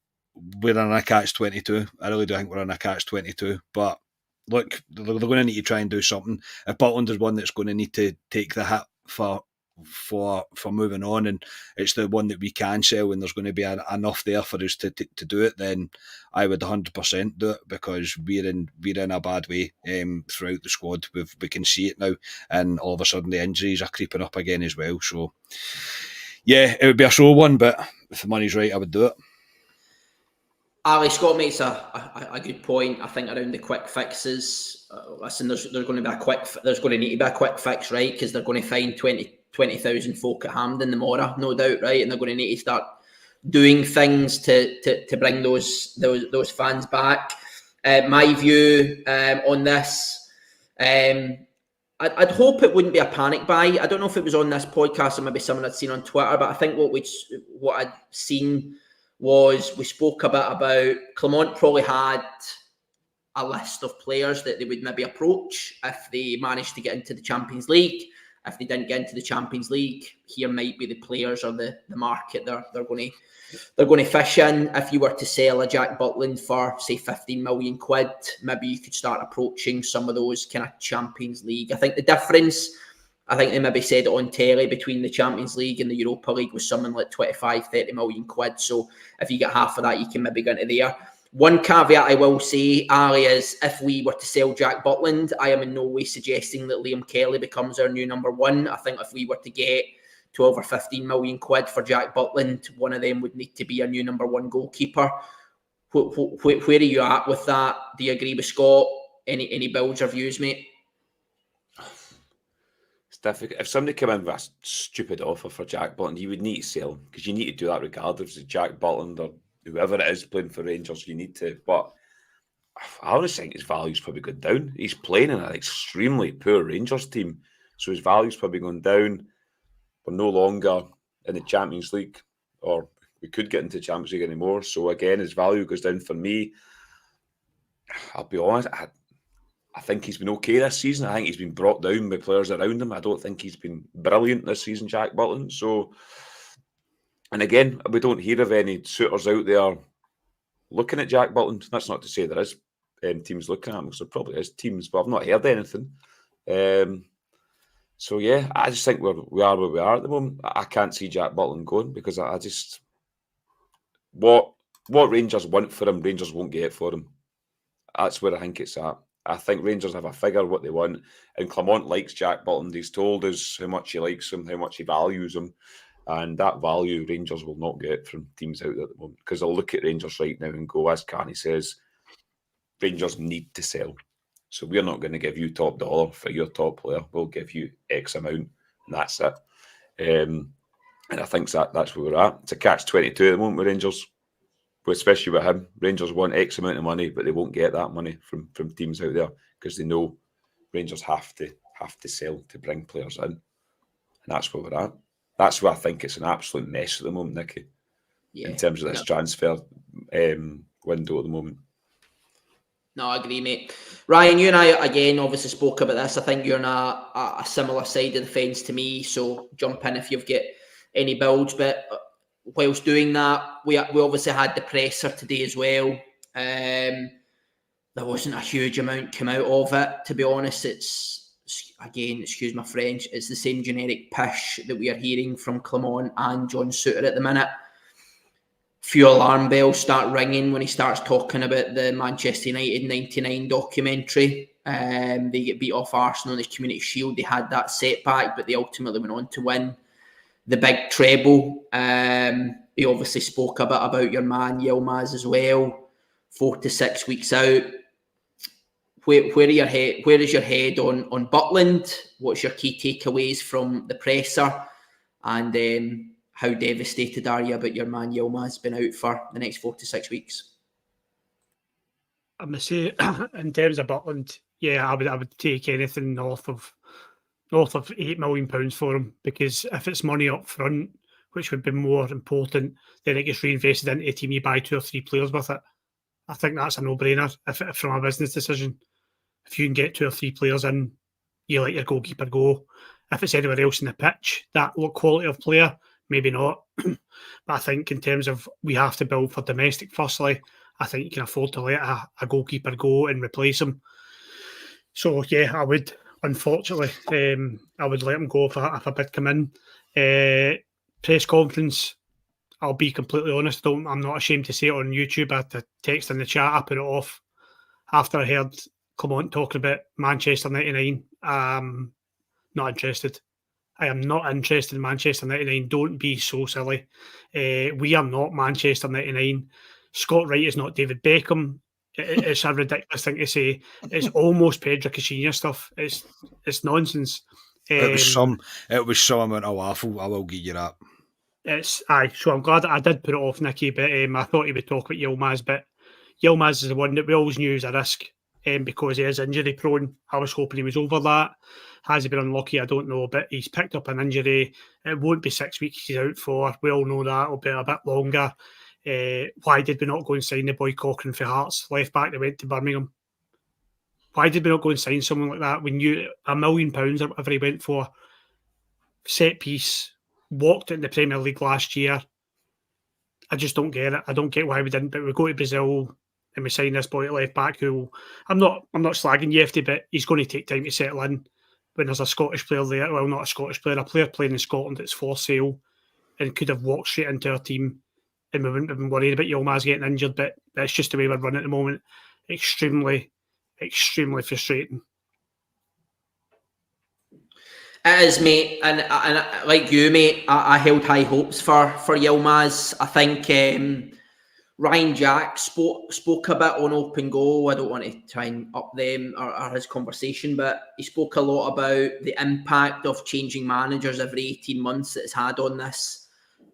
in a catch-22. I really do think we're in a catch-22. But look, they're going to need to try and do something. If Butland is one that's going to need to take the hit for moving on, and it's the one that we can sell, and there's going to be enough there for us to do it, then I would 100% do it, because we're in a bad way throughout the squad. We can see it now, and all of a sudden the injuries are creeping up again as well. So yeah, it would be a sore one, but if the money's right, I would do it. Ali, Scott makes a good point. I think around the quick fixes. Listen, there's going to need to be a quick fix, right? Because they're going to find 20,000 folk at Hampden tomorrow, no doubt, right? And they're going to need to start doing things to bring those fans back. My view on this, I'd hope it wouldn't be a panic buy. I don't know if it was on this podcast or maybe someone I'd seen on Twitter, but I think what I'd seen was we spoke a bit about Clermont probably had a list of players that they would maybe approach if they managed to get into the Champions League. if they didn't get into the Champions League, here might be the players or the market they're going to fish in. If you were to sell a Jack Butland for, say, 15 million quid, maybe you could start approaching some of those kind of Champions League. I think the difference, I think they maybe said it on telly, between the Champions League and the Europa League was something like 25, 30 million quid. So if you get half of that, you can maybe go into there. One caveat I will say, Ali, is if we were to sell Jack Butland, I am in no way suggesting that Liam Kelly becomes our new number one. I think if we were to get 12 or 15 million quid for Jack Butland, one of them would need to be a new number one goalkeeper. Where are you at with that? Do you agree with Scott? Any builds or views, mate? It's difficult. If somebody came in with a stupid offer for Jack Butland, you would need to sell him, because you need to do that regardless of Jack Butland or whoever it is playing for Rangers. You need to. But I honestly think his value's probably gone down. He's playing in an extremely poor Rangers team, so his value's probably gone down. We're no longer in the Champions League, or we could get into the Champions League anymore. So again, his value goes down for me. I'll be honest, I think he's been okay this season. I think he's been brought down by players around him. I don't think he's been brilliant this season, Jack Butland. So, and again, we don't hear of any suitors out there looking at Jack Butland. That's not to say there is teams looking at him, because there probably is teams, but I've not heard anything. So yeah, I just think we are where we are at the moment. I can't see Jack Butland going, because I just what Rangers want for him, Rangers won't get for him. That's where I think it's at. I think Rangers have a figure what they want, and Clement likes Jack Butland. He's told us how much he likes him, how much he values him, and that value Rangers will not get from teams out there at the moment, because they'll look at Rangers right now and go, as Carney says, Rangers need to sell. So we're not going to give you top dollar for your top player. We'll give you X amount, and that's it. And I think that's where we're at. It's a catch-22 at the moment with Rangers, especially with him. Rangers want X amount of money, but they won't get that money from teams out there, because they know Rangers have to sell to bring players in. And that's where we're at. That's why I think it's an absolute mess at the moment, Nicky, in terms of this transfer window at the moment. No, I agree, mate. Ryan, you and I, again, obviously spoke about this. I think you're on a similar side of the fence to me, so jump in if you've got any builds. But whilst doing that, we obviously had the presser today as well. There wasn't a huge amount come out of it, to be honest. It's, again, excuse my French, it's the same generic pish that we are hearing from Clement and John Souttar at the minute. Few alarm bells start ringing when he starts talking about the Manchester United 99 documentary. They get beat off Arsenal in the Community Shield. They had that setback, but they ultimately went on to win the big treble. He obviously spoke a bit about your man Yilmaz as well. 4 to 6 weeks out. Where is your head on Butland? What's your key takeaways from the presser? And how devastated are you about your man Yilmaz been out for the next 4 to 6 weeks? I must say, in terms of Butland, yeah, I would take anything north of £8 million for him, because if it's money up front, which would be more important, then it gets reinvested into a team. You buy 2 or 3 players with it. I think that's a no-brainer. If from a business decision, if you can get 2 or 3 players in, you let your goalkeeper go. If it's anywhere else in the pitch, that quality of player, maybe not. But I think in terms of we have to build for domestic firstly, I think you can afford to let a goalkeeper go and replace him. So yeah, I would, unfortunately, I would let him go if a bid come in. Press conference, I'll be completely honest, I'm not ashamed to say it on YouTube. I had to text in the chat, I put it off after I heard Clement talking about Manchester 99. Not interested. I am not interested in Manchester 99. Don't be so silly. We are not Manchester 99. Scott Wright is not David Beckham. It's a ridiculous thing to say. It's almost Pedro Caixinha stuff. It's nonsense. It was some amount of waffle. I will give you that. So I'm glad that I did put it off, Nicky, but I thought he would talk about Yilmaz, but Yilmaz is the one that we always knew is a risk because he is injury prone. I was hoping he was over that. Has he been unlucky? I don't know, but he's picked up an injury. It won't be 6 weeks he's out for. We all know that. It'll be a bit longer. Why did we not go and sign the boy Cochrane for Hearts, left back that went to Birmingham? Why did we not go and sign someone like that? We knew £1 million or whatever he went for. set piece, walked it in the Premier League last year. I just don't get it. I don't get why we didn't. But we go to Brazil and we sign this boy at left back who I'm not slagging Yefty, but he's going to take time to settle in. When there's a Scottish player there, well, not a Scottish player, a player playing in Scotland that's for sale and could have walked straight into our team, and we wouldn't have been worried about Yilmaz getting injured. But that's just the way we're running at the moment. Extremely, extremely frustrating. It is, mate, and like you, mate, I held high hopes for Yilmaz. I think Ryan Jack spoke a bit on Open Goal. I don't want to try and up them or his conversation, but he spoke a lot about the impact of changing managers every 18 months that it's had on this.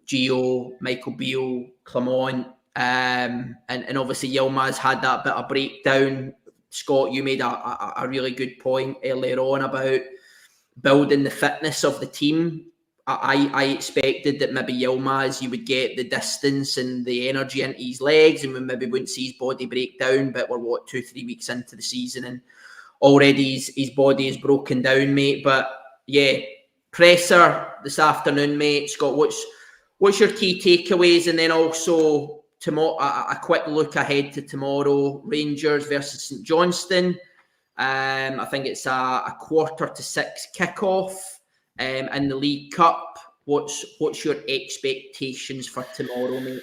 Gio, Michael Beale, Clement, and obviously Yilmaz had that bit of breakdown. Scott, you made a really good point earlier on about building the fitness of the team. I expected that maybe Yilmaz, you would get the distance and the energy into his legs, and we maybe wouldn't see his body break down. But we're 2-3 weeks into the season, and already his body is broken down, mate. But yeah, presser this afternoon, mate. Scott, what's your key takeaways, and then also tomorrow a quick look ahead to tomorrow: Rangers versus St Johnstone. I think it's a 5:45 kickoff in the League Cup. What's your expectations for tomorrow, mate?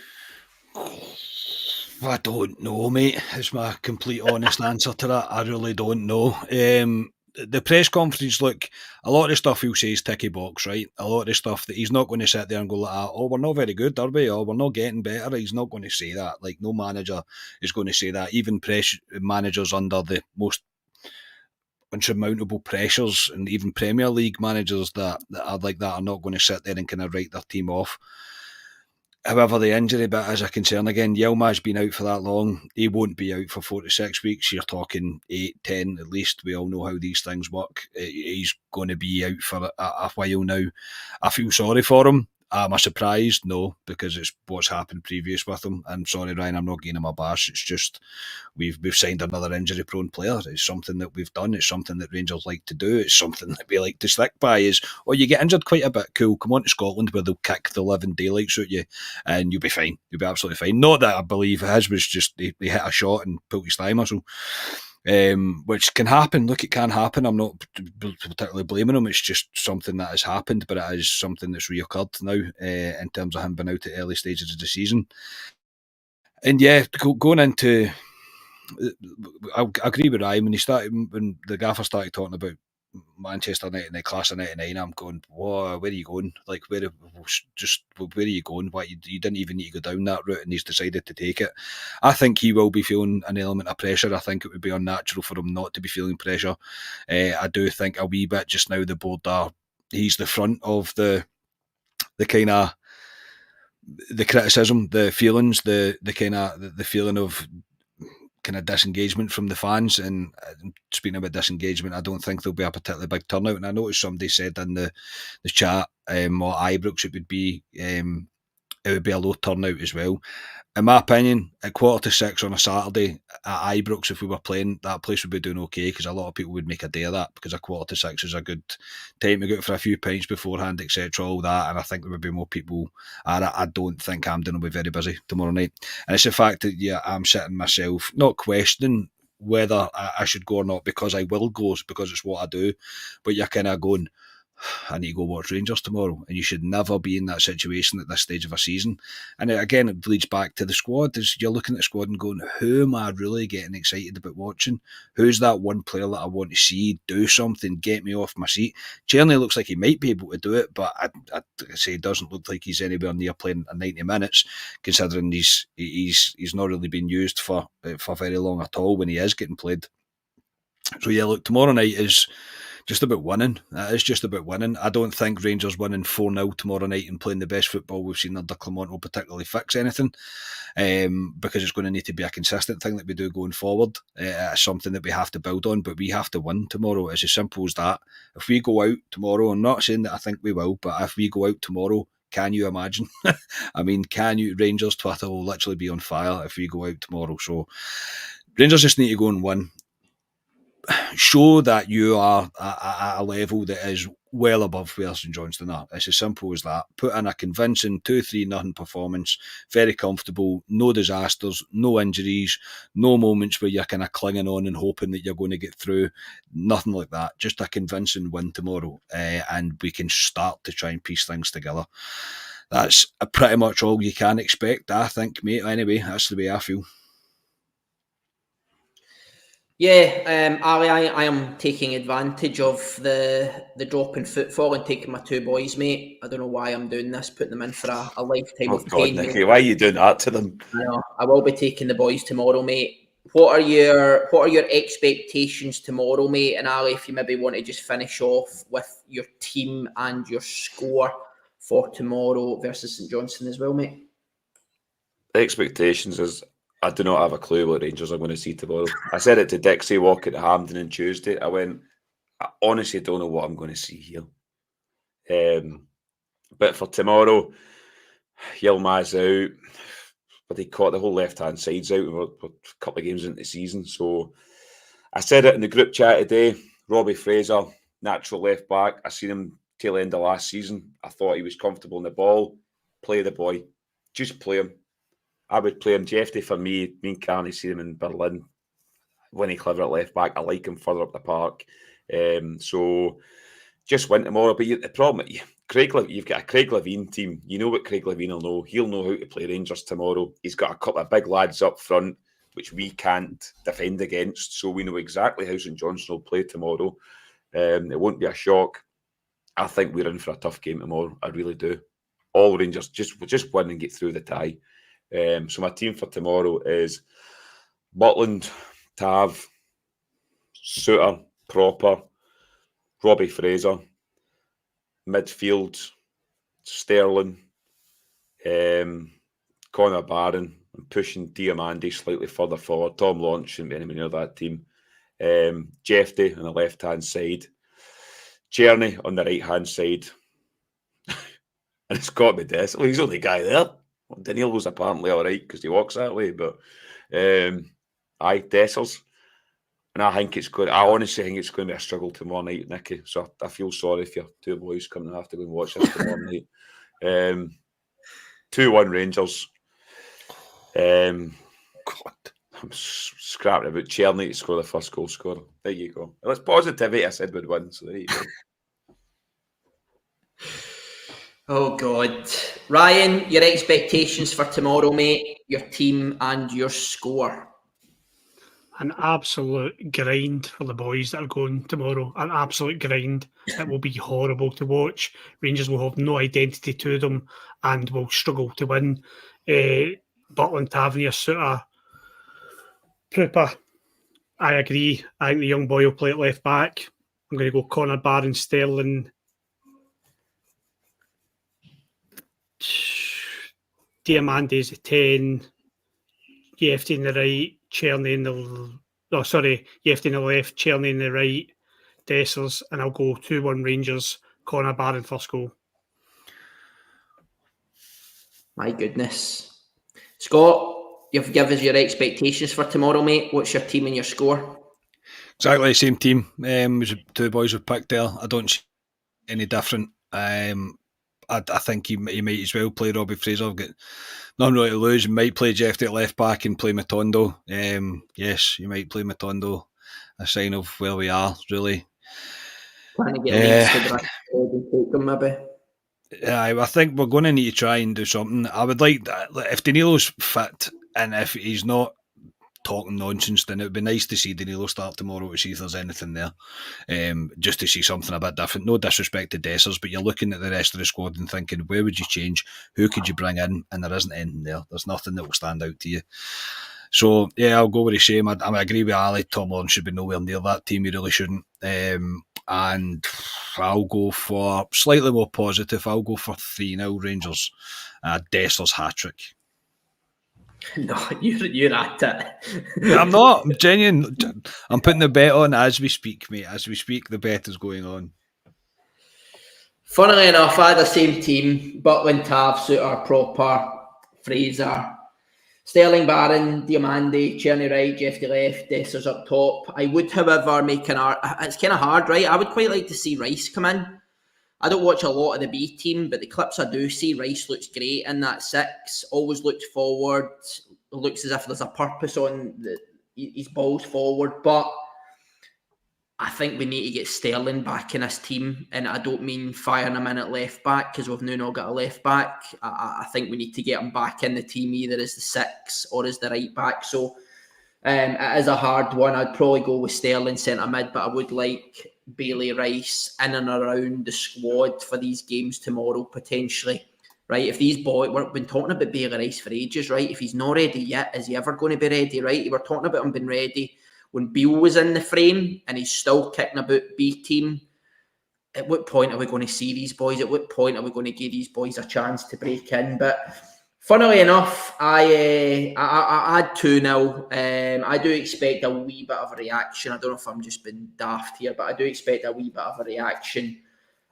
I don't know, mate. It's my complete honest answer to that. I really don't know. The press conference, look, a lot of the stuff he'll say is ticky box, right? A lot of the stuff that he's not going to sit there and go like, oh, we're not very good, are we? Or we're not getting better. He's not going to say that. Like, no manager is going to say that. Even press managers under the most insurmountable pressures, and even Premier League managers that are like that are not going to sit there and kind of write their team off. However, the injury bit is a concern again. Yilmaz's been out for that long. He won't be out for 4 to 6 weeks. You're talking 8, 10 at least. We all know how these things work. He's going to be out for a while now. I feel sorry for him. Am I surprised? No, because it's what's happened previous with him. And sorry, Ryan, I'm not giving him a bash. It's just we've signed another injury-prone player. It's something that we've done. It's something that Rangers like to do. It's something that we like to stick by. Is, you get injured quite a bit, cool. Come on to Scotland where they'll kick the living daylights out you, and you'll be fine. You'll be absolutely fine. Not that I believe his was just he hit a shot and pulled his thigh muscle. Which can happen. Look, it can happen. I'm not particularly blaming him. It's just something that has happened, but it is something that's reoccurred now in terms of him being out at early stages of the season. And yeah, going into, I agree with Ryan when the gaffer started talking about Manchester United in the class of '99. I'm going, whoa, where are you going? Like, where are you going? Why you didn't even need to go down that route, and he's decided to take it. I think he will be feeling an element of pressure. I think it would be unnatural for him not to be feeling pressure. I do think a wee bit just now the board he's the front of the kind of the criticism, the feelings, the kind of the feeling of kind of disengagement from the fans. And speaking about disengagement, I don't think there'll be a particularly big turnout. And I noticed somebody said in the chat, or Ibrox, it would be a low turnout as well. In my opinion, at 5:45 on a Saturday at Ibrox, if we were playing, that place would be doing okay, because a lot of people would make a day of that, because a 5:45 is a good time to go out for a few pints beforehand, etc., all that. And I think there would be more people. I don't think Hampden will be very busy tomorrow night. And it's the fact that, I'm sitting myself, not questioning whether I should go or not, because I will go, because it's what I do. But you're kind of going, I need to go watch Rangers tomorrow, and you should never be in that situation at this stage of a season. And again, it leads back to the squad. You're looking at the squad and going, who am I really getting excited about watching? Who's that one player that I want to see do something, get me off my seat? Tierney looks like he might be able to do it, but I'd say it doesn't look like he's anywhere near playing 90 minutes, considering he's not really been used for very long at all when he is getting played. So yeah, look, tomorrow night is just about winning. It is just about winning. I don't think Rangers winning 4-0 tomorrow night and playing the best football we've seen under Clement will particularly fix anything, because it's going to need to be a consistent thing that we do going forward. It's something that we have to build on, but we have to win tomorrow. It's as simple as that. If we go out tomorrow, I'm not saying that I think we will, but if we go out tomorrow, can you imagine? I mean, Rangers Twitter will literally be on fire if we go out tomorrow. So Rangers just need to go and win. Show that you are at a level that is well above where St Johnstone are. It's as simple as that. Put in a convincing 2-3-0 performance, very comfortable, no disasters, no injuries, no moments where you're kind of clinging on and hoping that you're going to get through. Nothing like that. Just a convincing win tomorrow, and we can start to try and piece things together. That's pretty much all you can expect, I think, mate. Anyway, that's the way I feel. Yeah, Ali, I am taking advantage of the drop in footfall and taking my two boys, mate. I don't know why I'm doing this, putting them in for a lifetime Oh of God, pain. Nicky, why are you doing that to them? I know. I will be taking the boys tomorrow, mate. What are your expectations tomorrow, mate? And Ali, if you maybe want to just finish off with your team and your score for tomorrow versus St Johnstone as well, mate. Expectations is I do not have a clue what Rangers are going to see tomorrow. I said it to Dixie walking to Hampden on Tuesday. I went, I honestly don't know what I'm going to see here. But for tomorrow, Yilmaz's out. But he caught the whole left-hand side's out. We're a couple of games into the season. So I said it in the group chat today. Robbie Fraser, natural left back. I seen him tail end of last season. I thought he was comfortable in the ball. Play the boy. Just play him. I would play him. Jeffy for me and Carney see him in Berlin. Winnie Clever at left back. I like him further up the park. So just win tomorrow. But the problem, you've got a Craig Levine team. You know what Craig Levine will know. He'll know how to play Rangers tomorrow. He's got a couple of big lads up front, which we can't defend against. So we know exactly how St Johnstone will play tomorrow. It won't be a shock. I think we're in for a tough game tomorrow. I really do. All Rangers just win and get through the tie. So my team for tomorrow is Butland, Tav, Suter, Proper, Robbie Fraser, midfield, Sterling, Connor Barron. I'm pushing Diamandi slightly further forward. Tom Launch shouldn't be anywhere near that team. Jeffy on the left-hand side. Cherny on the right-hand side. And it's got to be Dessels. Well, he's the only guy there. Well, Daniel was apparently all right because he walks that way, but Dessels. And I honestly think it's going to be a struggle tomorrow night, Nicky. So I feel sorry if your two boys coming to have to go and watch this tomorrow night. 2-1 Rangers. God, I'm scrapping about Cherny to score the first goal scorer. There you go. That's positivity. I said would win, so there you go. Oh, God. Ryan, your expectations for tomorrow, mate, your team and your score. An absolute grind for the boys that are going tomorrow. An absolute grind. It will be horrible to watch. Rangers will have no identity to them and will struggle to win. Butland, Tavernier, Suter, Prooper. I agree. I think the young boy will play at left back. I'm going to go Connor Barron, Sterling, Diamandi's at 10, Jeffy in the right, Cherny in the Jeffy in the left, Cherny in the right, Dessers, and I'll go 2-1 Rangers, Connor Barron first goal. My goodness. Scott, you've given us your expectations for tomorrow, mate. What's your team and your score? Exactly the same team. As the two boys have picked there. I don't see any different. I think he might as well play Robbie Fraser. I've got nothing really to lose. He might play Jeffy at left back and play Matondo. Yes, you might play Matondo. A sign of where we are, really. Trying to get to the and take them, maybe. I think we're going to need to try and do something. I would like that. If Danilo's fit and if he's not talking nonsense, then it would be nice to see Danilo start tomorrow to see if there's anything there. Just to see something a bit different. No disrespect to Dessers, but you're looking at the rest of the squad and thinking, where would you change? Who could you bring in? And there isn't anything there. There's nothing that will stand out to you. So, yeah, I'll go with the same. I agree with Ali. Tom Lawn should be nowhere near that team. He really shouldn't. And I'll go for slightly more positive. I'll go for 3-0 Rangers. Dessers hat-trick. No, you're at it. I'm not. I'm genuine. I'm putting the bet on as we speak, mate. As we speak, the bet is going on. Funnily enough, I had the same team. Butland, Tav, Suter, Proper, Fraser, Sterling, Barron, Diamandi, Cherny right, Jeffy left, Dessers up top. I would, however, make it's kind of hard, right? I would quite like to see Rice come in. I don't watch a lot of the B team, but the clips I do see, Rice looks great in that 6. Always looks forward. Looks as if there's a purpose on his balls forward. But I think we need to get Sterling back in this team. And I don't mean firing him in at left back, because we've now not got a left back. I think we need to get him back in the team either as the 6 or as the right back. So it is a hard one. I'd probably go with Sterling centre mid, but I would like Bailey Rice in and around the squad for these games tomorrow, potentially. Right? If these boys, we've been talking about Bailey Rice for ages, right? If he's not ready yet, is he ever going to be ready, right? We were talking about him being ready when Beale was in the frame, and he's still kicking about B team. At what point are we going to see these boys? At what point are we going to give these boys a chance to break in? But funnily enough, I had 2-0. I do expect a wee bit of a reaction. I don't know if I'm just being daft here, but I do expect a wee bit of a reaction.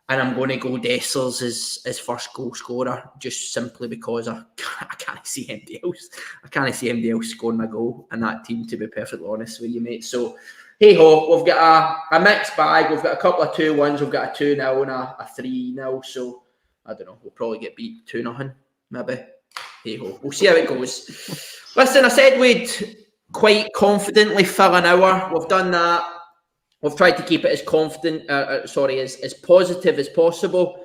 And I'm going to go Dessers as first goal scorer, just simply because I can't see anybody else. I can't see anybody else scoring a goal in that team, to be perfectly honest with you, mate. So, hey-ho, we've got a mixed bag. We've got a couple of 2-1s. We've got a 2-0 and a 3-0. So, I don't know. We'll probably get beat 2-0, maybe. Hey-ho. We'll see how it goes. Listen, I said we'd quite confidently fill an hour. We've done that. We've tried to keep it as as positive as possible.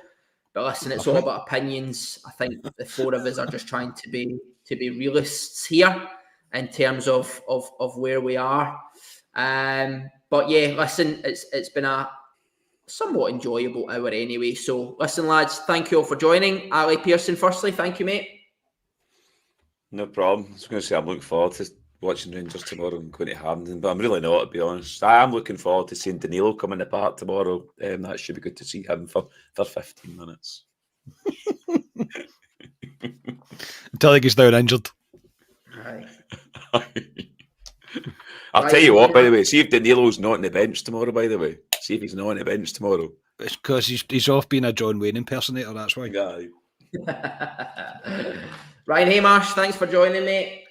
But listen, it's all about opinions. I think the 4 of us are just trying to be realists here in terms of where we are. But yeah, listen, it's been a somewhat enjoyable hour anyway. So listen, lads, thank you all for joining. Ali Pearson, firstly, thank you, mate. No problem. I was going to say I'm looking forward to watching Rangers tomorrow and going to Hampden, but I'm really not, to be honest. I am looking forward to seeing Danilo come in the park tomorrow. That should be good to see him for 15 minutes. Until he gets down injured. Aye. I'll tell you what, by the way, see if Danilo's not on the bench tomorrow, by the way. See if he's not on the bench tomorrow. It's because he's off being a John Wayne impersonator, that's why. Yeah. Ryan Haymarsh, thanks for joining, mate.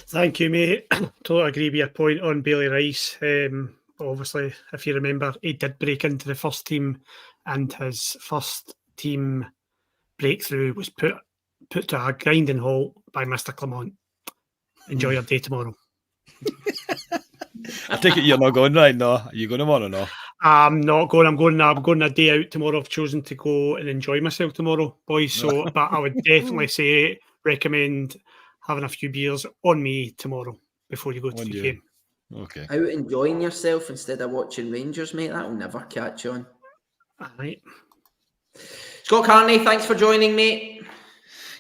Thank you, mate. Totally agree with your point on Bailey Rice. Obviously, if you remember, he did break into the first team, and his first team breakthrough was put to a grinding halt by Mr. Clement. Enjoy your day tomorrow. I take it you're not going, right? No, are you going tomorrow? No, I'm not going. I'm going a day out tomorrow. I've chosen to go and enjoy myself tomorrow, boys. So, but I would definitely recommend having a few beers on me tomorrow before you go to the game. Okay. Out enjoying yourself instead of watching Rangers, mate. That will never catch on. All right. Scott Carney, thanks for joining, mate.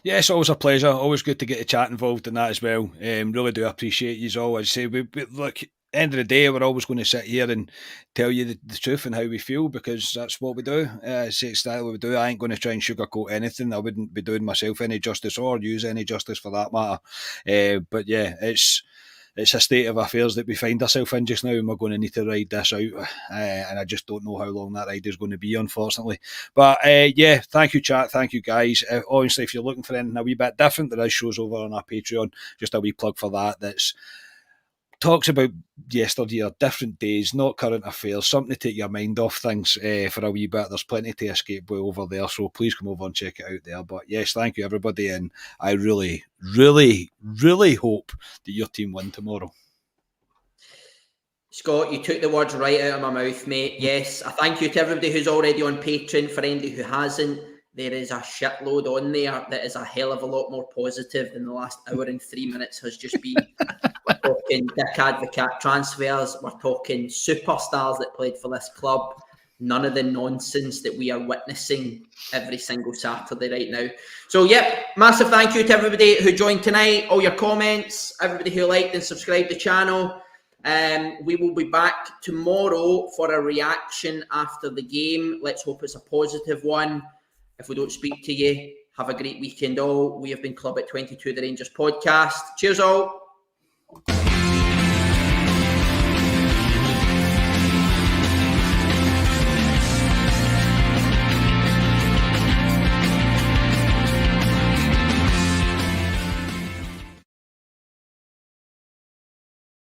Yes, always a pleasure. Always good to get a chat involved in that as well. Really do appreciate you all. As I say, we look, end of the day, we're always going to sit here and tell you the truth and how we feel, because that's what we do. It's exactly what we do. I ain't going to try and sugarcoat anything. I wouldn't be doing myself any justice or use any justice for that matter. But yeah, it's a state of affairs that we find ourselves in just now, and we're going to need to ride this out. And I just don't know how long that ride is going to be, unfortunately. But yeah, thank you, chat. Thank you, guys. Obviously, if you're looking for anything a wee bit different, there is shows over on our Patreon. Just a wee plug for that. That's talks about yesterday or different days, not current affairs, something to take your mind off things for a wee bit. There's plenty to escape with over there, so please come over and check it out there. But yes, thank you everybody, and I really, really, really hope that your team win tomorrow. Scott, you took the words right out of my mouth, mate. Yes, I thank you to everybody who's already on Patreon. For anybody who hasn't, there is a shitload on there that is a hell of a lot more positive than the last hour and 3 minutes has just been. We're talking Dick Advocate transfers. We're talking superstars that played for this club. None of the nonsense that we are witnessing every single Saturday right now. So, yep, massive thank you to everybody who joined tonight. All your comments, everybody who liked and subscribed to the channel. We will be back tomorrow for a reaction after the game. Let's hope it's a positive one. If we don't speak to you, have a great weekend all. We have been Club at 22, the Rangers podcast. Cheers all.